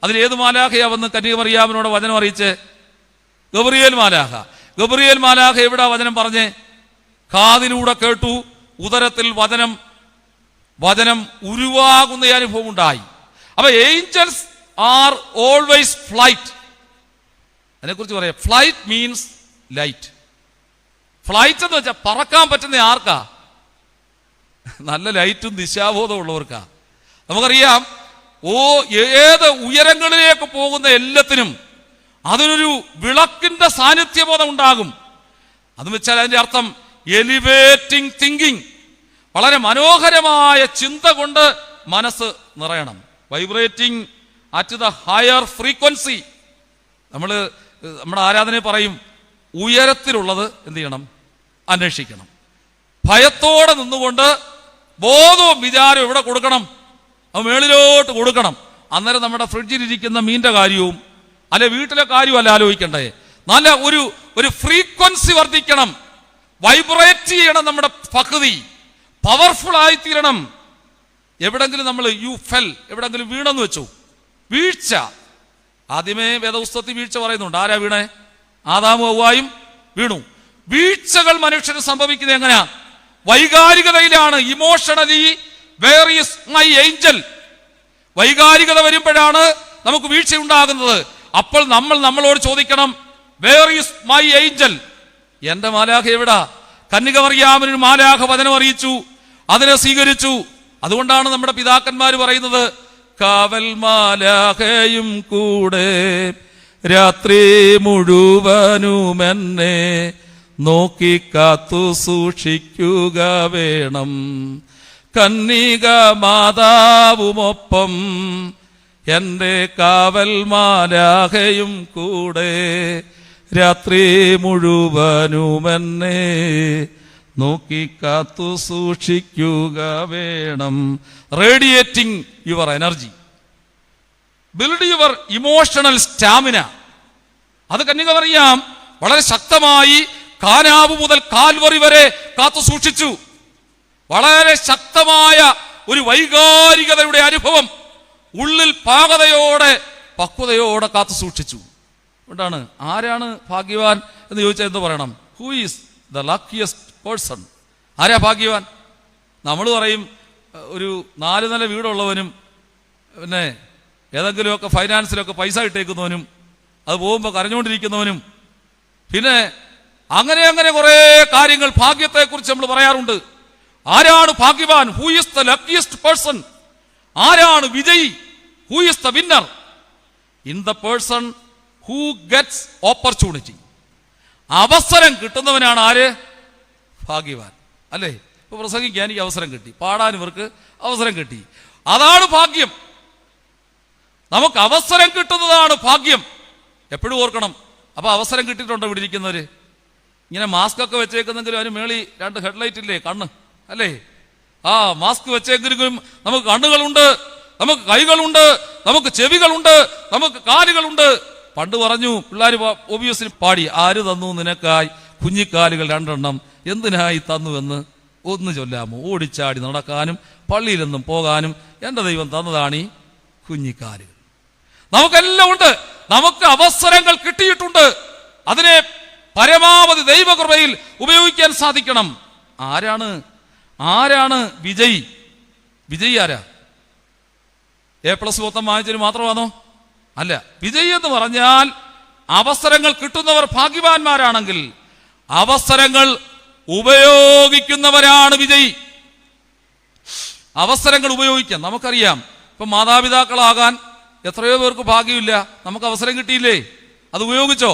അതിലേത് മാലാഖയാ വന്ന് കന്യകമറിയാമിനോട് വചനം അറിയിച്ച്? ഗബ്രിയേൽ മാലാഖ. ഗബ്രിയേൽ മാലാഖ എവിടാ വചനം പറഞ്ഞേ? കാതിലൂടെ കേട്ടു, ഉദരത്തിൽ വചനം ഉരുവാകുന്ന അനുഭവം ഉണ്ടായി. അപ്പൊ ഏഞ്ചൽസ് ആർ ഓൾവേസ് ഫ്ലൈറ്റ്. അതിനെക്കുറിച്ച് പറയാം. Flight means light. ഫ്ലൈറ്റ് എന്ന് വെച്ചാൽ പറക്കാൻ പറ്റുന്ന ആർക്കാ? നല്ല ലൈറ്റും ദിശാബോധം ഉള്ളവർക്കാ. നമുക്കറിയാം, ഏത് ഉയരങ്ങളിലേക്ക് പോകുന്ന എല്ലാത്തിനും അതിനൊരു വിളക്കിന്റെ സാന്നിധ്യബോധം ഉണ്ടാകും. അതെന്ന് വെച്ചാൽ അതിന്റെ അർത്ഥം എലിവേറ്റിംഗ് തിങ്കിങ്. വളരെ മനോഹരമായ ചിന്ത കൊണ്ട് മനസ്സ് നിറയണം. Vibrating at the higher frequency. നമ്മുടെ ആരാധനയെ പറയും, ഉയരത്തിലുള്ളത് എന്ത് ചെയ്യണം? അന്വേഷിക്കണം. ഭയത്തോടെ നിന്നുകൊണ്ട് ബോധവും വിചാരവും എവിടെ കൊടുക്കണം? മേളിലോട്ട് കൊടുക്കണം. അന്നേരം നമ്മുടെ ഫ്രിഡ്ജിലിരിക്കുന്ന മീൻ്റെ കാര്യവും അല്ലെ വീട്ടിലെ കാര്യവും അല്ല ആലോചിക്കണ്ടേ. നല്ല ഒരു ഫ്രീക്വൻസി വർദ്ധിക്കണം. വൈബ്രേറ്റ് ചെയ്യണം. നമ്മുടെ പകുതി പവർഫുൾ ആയിത്തീരണം. എവിടെങ്കിലും നമ്മൾ എവിടെങ്കിലും വീണെന്ന് വെച്ചു, വീഴ്ച. ആദ്യമേ വേദപുസ്തകത്തിൽ വീഴ്ച പറയുന്നുണ്ട്. ആരാ വീണേ? ആദാമും ഹവ്വായും വീണു. വീഴ്ചകൾ മനുഷ്യന് സംഭവിക്കുന്നത് എങ്ങനെയാ? വൈകാരികതയിലാണ്. Emotionally where is my angel. വൈകാരികത വരുമ്പോഴാണ് നമുക്ക് വീഴ്ച ഉണ്ടാകുന്നത്. അപ്പോൾ നമ്മളോട് ചോദിക്കണം, വേർ ഈസ് മൈ ഏഞ്ചൽ? എന്റെ മാലാഖ എവിടാ? കന്യകമറിയാമിന് മാലാഖ വചനം അറിയിച്ചു, അതിനെ സ്വീകരിച്ചു. അതുകൊണ്ടാണ് നമ്മുടെ പിതാക്കന്മാർ പറയുന്നത്, കാവൽ മാലാഖയും കൂടെ രാത്രി മുഴുവനും എന്നെ നോക്കി കാത്തു സൂക്ഷിക്കുക വേണം. കന്യക മാതാവുമൊപ്പം എൻ്റെ കാവൽ മാലാഖയും കൂടെ രാത്രി മുഴുവനുമെന്നെ നോക്കി കാത്തു സൂക്ഷിക്കുക വേണം. Radiating your energy, build your emotional stamina. അത് കന്യകമറിയാം വളരെ ശക്തമായി കാനാവ് മുതൽ കാൽവറി വരെ കാത്തു സൂക്ഷിച്ചു. വളരെ ശക്തമായ ഒരു വൈകാരികതയുടെ അനുഭവം ഉള്ളിൽ പക്വതയോടെ കാത്തു സൂക്ഷിച്ചു. അതുകൊണ്ടാണ് ആരാണ് ഭാഗ്യവാൻ എന്ന് ചോദിച്ചാൽ എന്ത് പറയണം? Who is the luckiest person? ആരാ ഭാഗ്യവാൻ? നമ്മൾ പറയും ഒരു 4 നില വീടുള്ളവനും പിന്നെ ഏതെങ്കിലുമൊക്കെ ഫൈനാൻസിലൊക്കെ പൈസ ഇട്ടേക്കുന്നവനും അത് പോകുമ്പോൾ കരഞ്ഞുകൊണ്ടിരിക്കുന്നവനും പിന്നെ അങ്ങനെ കുറേ കാര്യങ്ങൾ ഭാഗ്യത്തെക്കുറിച്ച് നമ്മൾ പറയാറുണ്ട്. ആരാണ് ഭാഗ്യവാൻ? Who is the luckiest person? ആരാണ് വിജയി? Who is the winner? In the person who gets opportunity. അവസരം കിട്ടുന്നവനാണ് ആര്? ഭാഗ്യവാൻ. അല്ലേ? ഇപ്പൊ പ്രസംഗിക്കാൻ എനിക്ക് അവസരം കിട്ടി, പാടാൻ ഇവർക്ക് അവസരം കിട്ടി, അതാണ് ഭാഗ്യം. നമുക്ക് അവസരം കിട്ടുന്നതാണ് ഭാഗ്യം. എപ്പോഴും ഓർക്കണം. അപ്പൊ അവസരം കിട്ടിയിട്ടുണ്ടോ ഇവിടെ ഇരിക്കുന്നവര്? ഇങ്ങനെ മാസ്ക് ഒക്കെ വെച്ചേക്കുന്നെങ്കിലും അതിന് മേളി 2 ഹെഡ്ലൈറ്റ് ഇല്ലേ, കണ്ണ് അല്ലേ? മാസ്ക് വെച്ചേക്കെങ്കിലും നമുക്ക് കണ്ണുകളുണ്ട്, നമുക്ക് കൈകളുണ്ട്, നമുക്ക് ചെവികളുണ്ട്, നമുക്ക് കാലുകളുണ്ട്. പണ്ട് പറഞ്ഞു പിള്ളേർ ഒബിയസ്ലി പാടി, ആര് തന്നു നിനക്കായി കുഞ്ഞിക്കാലുകൾ 2 എന്തിനായി തന്നുവെന്ന് ഒന്ന് ചൊല്ലാമോ? ഓടിച്ചാടി നടക്കാനും പള്ളിയിലെന്നും പോകാനും എൻ്റെ ദൈവം തന്നതാണ് ഈ കുഞ്ഞിക്കാലുകൾ. നമുക്കെല്ലാം ഉണ്ട്, നമുക്ക് അവസരങ്ങൾ കിട്ടിയിട്ടുണ്ട്. അതിനെ പരമാവധി ദൈവകൃപയിൽ ഉപയോഗിക്കാൻ സാധിക്കണം. ആരാണ് വിജയി? വിജയി ആരാ? A+ മൊത്തം വാങ്ങിച്ചതിന് മാത്രമാണോ? അല്ല. വിജയി എന്ന് പറഞ്ഞാൽ അവസരങ്ങൾ കിട്ടുന്നവർ ഭാഗ്യവാന്മാരാണെങ്കിൽ അവസരങ്ങൾ ഉപയോഗിക്കുന്നവരാണ് വിജയി. അവസരങ്ങൾ ഉപയോഗിക്കാൻ നമുക്കറിയാം. ഇപ്പൊ മാതാപിതാക്കളാകാൻ എത്രയോ പേർക്ക് ഭാഗ്യമില്ല. നമുക്ക് അവസരം കിട്ടിയില്ലേ? അത് ഉപയോഗിച്ചോ?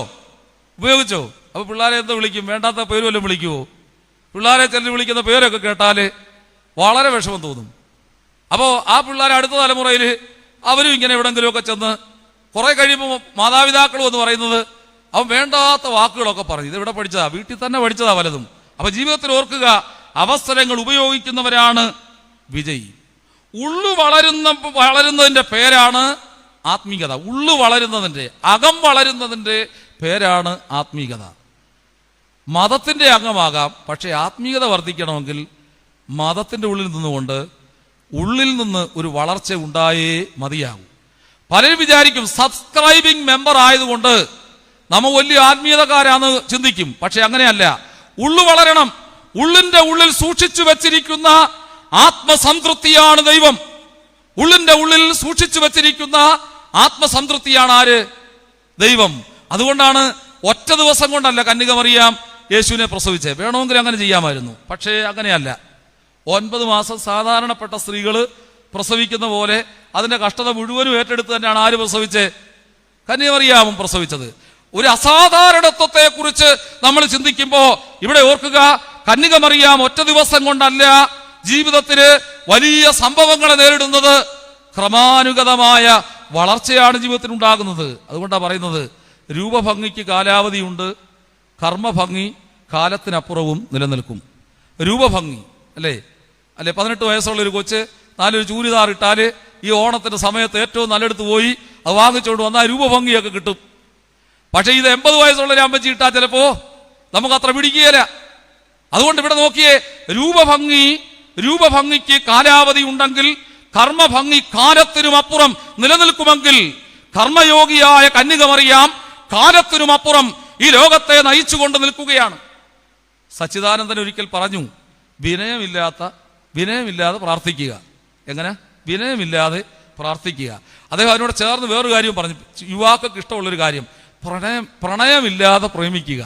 അപ്പൊ പിള്ളേരെ എന്താ വിളിക്കും? വേണ്ടാത്ത പേര് വല്ലതും വിളിക്കുവോ? പിള്ളേരെ ചിലർ വിളിക്കുന്ന പേരൊക്കെ കേട്ടാല് വളരെ വിഷമം തോന്നും. അപ്പോൾ ആ പിള്ളേരെ അടുത്ത തലമുറയിൽ അവരും ഇങ്ങനെ എവിടെങ്കിലുമൊക്കെ ചെന്ന് കുറെ കഴിയുമ്പോൾ മാതാപിതാക്കളും എന്ന് പറയുന്നത് അവൻ വേണ്ടാത്ത വാക്കുകളൊക്കെ പറഞ്ഞു. ഇത് എവിടെ പഠിച്ചതാ? വീട്ടിൽ തന്നെ പഠിച്ചതാ പലതും. അപ്പൊ ജീവിതത്തിൽ ഓർക്കുക, അവസരങ്ങൾ ഉപയോഗിക്കുന്നവരാണ് വിജയി. വളരുന്നതിന്റെ പേരാണ് ആത്മീകത. വളരുന്നതിന്റെ അകം വളരുന്നതിന്റെ പേരാണ് ആത്മീകത. മതത്തിന്റെ അംഗമാകാം, പക്ഷെ ആത്മീകത വർദ്ധിക്കണമെങ്കിൽ മതത്തിന്റെ ഉള്ളിൽ നിന്ന് ഒരു വളർച്ച ഉണ്ടായേ മതിയാകും. പലരും വിചാരിക്കും സബ്സ്ക്രൈബിംഗ് മെമ്പർ ആയതുകൊണ്ട് നമ്മൾ വലിയ ആത്മീയതക്കാരാന്ന് ചിന്തിക്കും. പക്ഷെ അങ്ങനെയല്ല. വളരണം. ഉള്ളിന്റെ ഉള്ളിൽ സൂക്ഷിച്ചു വെച്ചിരിക്കുന്ന ആത്മസംതൃപ്തിയാണ് ദൈവം. ഉള്ളിന്റെ ഉള്ളിൽ സൂക്ഷിച്ചു വെച്ചിരിക്കുന്ന ആത്മസംതൃപ്തിയാണ് ആര്? ദൈവം. അതുകൊണ്ടാണ് ഒറ്റ ദിവസം കൊണ്ടല്ല കന്യകമറിയാം യേശുവിനെ പ്രസവിച്ചേ. വേണമെങ്കിൽ അങ്ങനെ ചെയ്യാമായിരുന്നു, പക്ഷേ അങ്ങനെയല്ല. 9 മാസം സാധാരണപ്പെട്ട സ്ത്രീകൾ പ്രസവിക്കുന്ന പോലെ അതിന്റെ കഷ്ടത മുഴുവനും ഏറ്റെടുത്ത് തന്നെയാണ് ആര് പ്രസവിച്ചേ? കന്യകമറിയാമും പ്രസവിച്ചത്. ഒരു അസാധാരണത്വത്തെ കുറിച്ച് നമ്മൾ ചിന്തിക്കുമ്പോൾ ഇവിടെ ഓർക്കുക, കന്യകമറിയാം ഒറ്റ ദിവസം കൊണ്ടല്ല ജീവിതത്തിന് വലിയ സംഭവങ്ങളെ നേരിടുന്നത്. ക്രമാനുഗതമായ വളർച്ചയാണ് ജീവിതത്തിൽ ഉണ്ടാകുന്നത്. അതുകൊണ്ടാണ് പറയുന്നത് രൂപഭംഗിക്ക് കാലാവധിയുണ്ട്, കർമ്മഭംഗി കാലത്തിനപ്പുറവും നിലനിൽക്കും. രൂപഭംഗി അല്ലേ 18 വയസ്സുള്ള ഒരു കൊച്ച് 4 ചൂരിദാർ ഇട്ടാല് ഈ ഓണത്തിന്റെ സമയത്ത് ഏറ്റവും നല്ലെടുത്ത് പോയി അത് വാങ്ങിച്ചുകൊണ്ട് വന്നാൽ രൂപഭംഗിയൊക്കെ കിട്ടും. പക്ഷെ ഇത് 80 വയസ്സുള്ള ഒരു അമ്മച്ചി ഇട്ടാൽ ചിലപ്പോ നമുക്ക് അത്ര പിടിക്കുകയില്ല. അതുകൊണ്ട് ഇവിടെ നോക്കിയേ, രൂപഭംഗിക്ക് കാലാവധി ഉണ്ടെങ്കിൽ കർമ്മഭംഗി കാലത്തിനുമപ്പുറം നിലനിൽക്കുമെങ്കിൽ കർമ്മയോഗിയായ കന്യകമറിയാം കാലത്തിനുമപ്പുറം ഈ ലോകത്തെ നയിച്ചുകൊണ്ട് നിൽക്കുകയാണ്. സച്ചിദാനന്ദൻ ഒരിക്കൽ പറഞ്ഞു, വിനയമില്ലാതെ പ്രാർത്ഥിക്കുക. എങ്ങനെ? വിനയമില്ലാതെ പ്രാർത്ഥിക്കുക. അദ്ദേഹം അതിനോട് ചേർന്ന് വേറൊരു കാര്യം പറഞ്ഞു. യുവാക്കൾക്ക് ഇഷ്ടമുള്ളൊരു കാര്യം, പ്രണയമില്ലാതെ പ്രേമിക്കുക.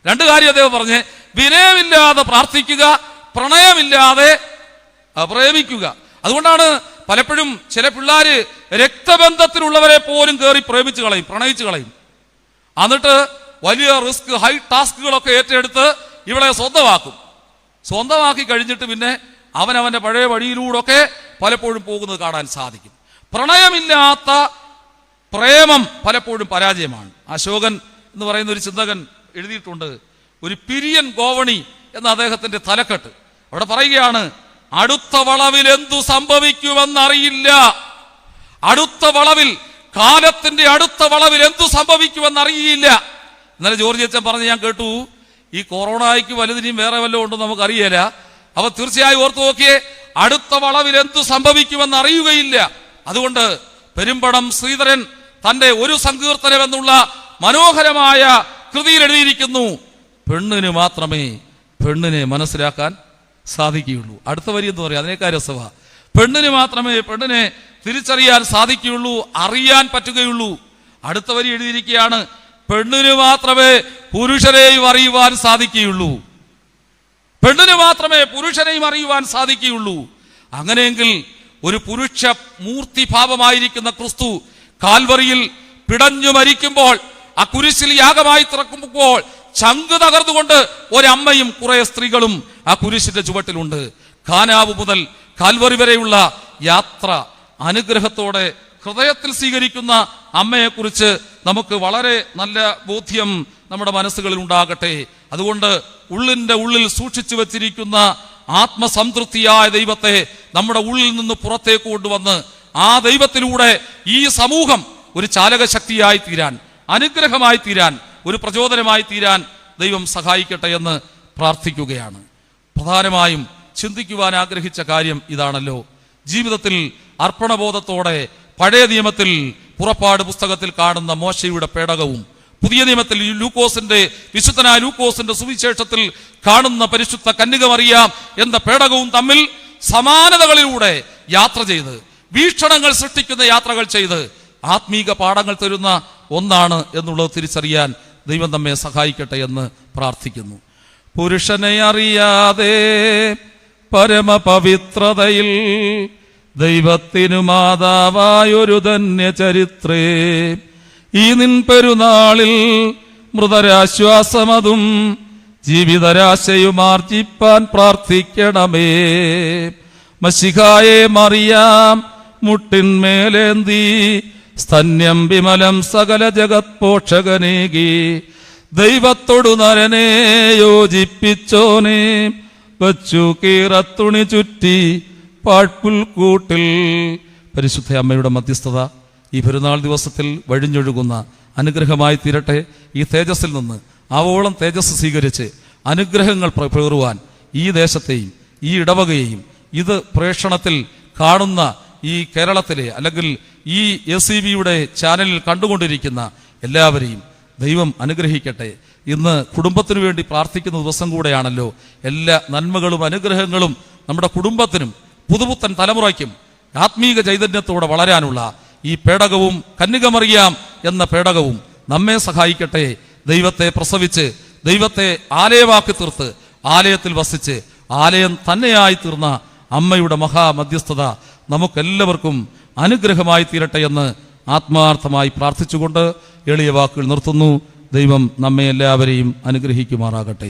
2 കാര്യം അദ്ദേഹം പറഞ്ഞ്, വിനയമില്ലാതെ പ്രാർത്ഥിക്കുക, പ്രണയമില്ലാതെ പ്രേമിക്കുക. അതുകൊണ്ടാണ് പലപ്പോഴും ചില പിള്ളേര് രക്തബന്ധത്തിലുള്ളവരെ പോലും കയറി പ്രേമിച്ചു കളയും, പ്രണയിച്ചു കളയും. എന്നിട്ട് വലിയ റിസ്ക്, ഹൈ ടാസ്കുകളൊക്കെ ഏറ്റെടുത്ത് ഇവളെ സ്വന്തമാക്കി കഴിഞ്ഞിട്ട് പിന്നെ അവനവന്റെ പഴയ വഴിയിലൂടെയൊക്കെ പലപ്പോഴും പോകുന്നത് കാണാൻ സാധിക്കും. പ്രണയമില്ലാത്ത പ്രേമം പലപ്പോഴും പരാജയമാണ്. അശോകൻ എന്ന് പറയുന്ന ഒരു ചിന്തകൻ എഴുതിയിട്ടുണ്ട്, ഒരു പിരിയൻ ഗോവണി എന്ന അദ്ദേഹത്തിന്റെ തലക്കെട്ട്. അവിടെ പറയുകയാണ്, അടുത്ത വളവിൽ എന്തു സംഭവിക്കുമെന്നറിയില്ല. അടുത്ത വളവിൽ, കാലത്തിന്റെ അടുത്ത വളവിൽ എന്തു സംഭവിക്കുമെന്നറിയില്ല. ഇന്നലെ ജോർജ് അച്ഛൻ പറഞ്ഞ് ഞാൻ കേട്ടു, ഈ കൊറോണയ്ക്ക് വലുതിനെയും വേറെ വല്ലതും ഉണ്ടെന്ന് നമുക്കറിയില്ല. അവ തീർച്ചയായും ഓർത്തു നോക്കിയേ, അടുത്ത വളവിൽ എന്തു സംഭവിക്കുമെന്ന് അറിയുകയില്ല. അതുകൊണ്ട് പെരുമ്പടം ശ്രീധരൻ തന്റെ ഒരു സങ്കീർത്തനം എന്നുള്ള മനോഹരമായ കൃതിയിൽ എഴുതിയിരിക്കുന്നു, പെണ്ണിന് മാത്രമേ പെണ്ണിനെ മനസ്സിലാക്കാൻ സാധിക്കുകയുള്ളൂ. അടുത്ത വരി എന്ന് പറയാം, അതിനേക്കാൾ രസവാ. പെണ്ണിന് മാത്രമേ പെണ്ണിനെ തിരിച്ചറിയാൻ സാധിക്കുകയുള്ളൂ, അറിയാൻ പറ്റുകയുള്ളൂ. അടുത്ത വരി എഴുതിയിരിക്കുകയാണ്, പെണ്ണിന് മാത്രമേ പുരുഷനെയും അറിയുവാൻ സാധിക്കുകയുള്ളൂ. പെണ്ണിന് മാത്രമേ പുരുഷനെയും അറിയുവാൻ സാധിക്കുകയുള്ളൂ. അങ്ങനെയെങ്കിൽ ഒരു പുരുഷ മൂർത്തിഭാവമായിരിക്കുന്ന ക്രിസ്തു കാൽവറിയിൽ പിടഞ്ഞു മരിക്കുമ്പോൾ, ആ കുരിശിൽ യാഗമായി തിറക്കുമ്പോൾ ചങ്ക് തകർന്നുകൊണ്ട് ഒരമ്മയും കുറെ സ്ത്രീകളും ആ കുരിശിന്റെ ചുവട്ടിലുണ്ട്. കാനാവ് മുതൽ കാൽവറി വരെയുള്ള യാത്ര അനുഗ്രഹത്തോടെ ഹൃദയത്തിൽ സ്വീകരിക്കുന്ന അമ്മയെക്കുറിച്ച് നമുക്ക് വളരെ നല്ല ബോധ്യം നമ്മുടെ മനസ്സുകളിൽ ഉണ്ടാകട്ടെ. അതുകൊണ്ട് ഉള്ളിന്റെ ഉള്ളിൽ സൂക്ഷിച്ചു വെച്ചിരിക്കുന്ന ആത്മസംതൃപ്തിയായ ദൈവത്തെ നമ്മുടെ ഉള്ളിൽ നിന്ന് പുറത്തേക്ക് കൊണ്ടുവന്ന് ആ ദൈവത്തിലൂടെ ഈ സമൂഹം ഒരു ചാലകശക്തിയായി തീരാൻ, അനുഗ്രഹമായി തീരാൻ, ഒരു പ്രചോദനമായി തീരാൻ ദൈവം സഹായിക്കട്ടെ എന്ന് പ്രാർത്ഥിക്കുകയാണ്. പ്രധാനമായും ചിന്തിക്കുവാൻ ആഗ്രഹിച്ച കാര്യം ഇതാണല്ലോ. ജീവിതത്തിൽ അർപ്പണബോധത്തോടെ പഴയ നിയമത്തിൽ പുറപ്പാട് പുസ്തകത്തിൽ കാണുന്ന മോശയുടെ പേടകവും പുതിയ നിയമത്തിൽ വിശുദ്ധനായ ലൂക്കോസിന്റെ സുവിശേഷത്തിൽ കാണുന്ന പരിശുദ്ധ കന്യക മറിയാം എന്ന പേടകവും തമ്മിൽ സമാനതകളിലൂടെ യാത്ര ചെയ്ത്, വീക്ഷണങ്ങൾ സൃഷ്ടിക്കുന്ന യാത്രകൾ ചെയ്ത് ആത്മീക പാഠങ്ങൾ തരുന്ന ഒന്നാണ് എന്നുള്ളത് തിരിച്ചറിയാൻ ദൈവം നമ്മെ സഹായിക്കട്ടെ എന്ന് പ്രാർത്ഥിക്കുന്നു. പുരുഷനെ അറിയാതെ പരമപവിത്രതയിൽ ദൈവത്തിനു മാതാവായൊരു ധന്യ ചരിത്രേ, ഈ നിൻ പെരുന്നാളിൽ മൃതരാശ്വാസമതും ജീവിതരാശയുമാർജിപ്പാൻ പ്രാർത്ഥിക്കണമേ. മശിഹായെ മറിയാം മുട്ടിന്മേലേന്തി സ്തന്യം വിമലം സകല ജഗത് പോഷകനേകി, ദൈവത്തോടു നരനെ യോജിപ്പിച്ചോനെ വച്ചു കീറത്തുണി ചുറ്റി പാഴ്പുൽക്കൂട്ടിൽ. പരിശുദ്ധ അമ്മയുടെ മധ്യസ്ഥത ഈ പെരുന്നാൾ ദിവസത്തിൽ വഴിഞ്ഞൊഴുകുന്ന അനുഗ്രഹമായി തീരട്ടെ. ഈ തേജസ്സിൽ നിന്ന് ആവോളം തേജസ് സ്വീകരിച്ച് അനുഗ്രഹങ്ങൾ പേറുവാൻ ഈ ദേശത്തെയും ഈ ഇടവകയെയും ഇത് പ്രേക്ഷണത്തിൽ കാണുന്ന ഈ കേരളത്തിലെ അല്ലെങ്കിൽ ഈ SCBയുടെ ചാനലിൽ കണ്ടുകൊണ്ടിരിക്കുന്ന എല്ലാവരെയും ദൈവം അനുഗ്രഹിക്കട്ടെ. ഇന്ന് കുടുംബത്തിനു വേണ്ടി പ്രാർത്ഥിക്കുന്ന ദിവസം കൂടെയാണല്ലോ. എല്ലാ നന്മകളും അനുഗ്രഹങ്ങളും നമ്മുടെ കുടുംബത്തിനും പുതുപുത്തൻ തലമുറയ്ക്കും ആത്മീക ചൈതന്യത്തോടെ വളരാനുള്ള ഈ പേടകവും കന്യകമറിയാം എന്ന പേടകവും നമ്മെ സഹായിക്കട്ടെ. ദൈവത്തെ പ്രസവിച്ച് ദൈവത്തെ ആലയമാക്കി തീർത്ത് ആലയത്തിൽ വസിച്ച് ആലയം തന്നെയായി തീർന്ന അമ്മയുടെ മഹാമധ്യസ്ഥത നമുക്കെല്ലാവർക്കും അനുഗ്രഹമായി തീരട്ടെ എന്ന് ആത്മാർത്ഥമായി പ്രാർത്ഥിച്ചുകൊണ്ട് എളിയ വാക്കുകൾ നിർത്തുന്നു. ദൈവം നമ്മെ എല്ലാവരെയും അനുഗ്രഹിക്കുമാറാകട്ടെ.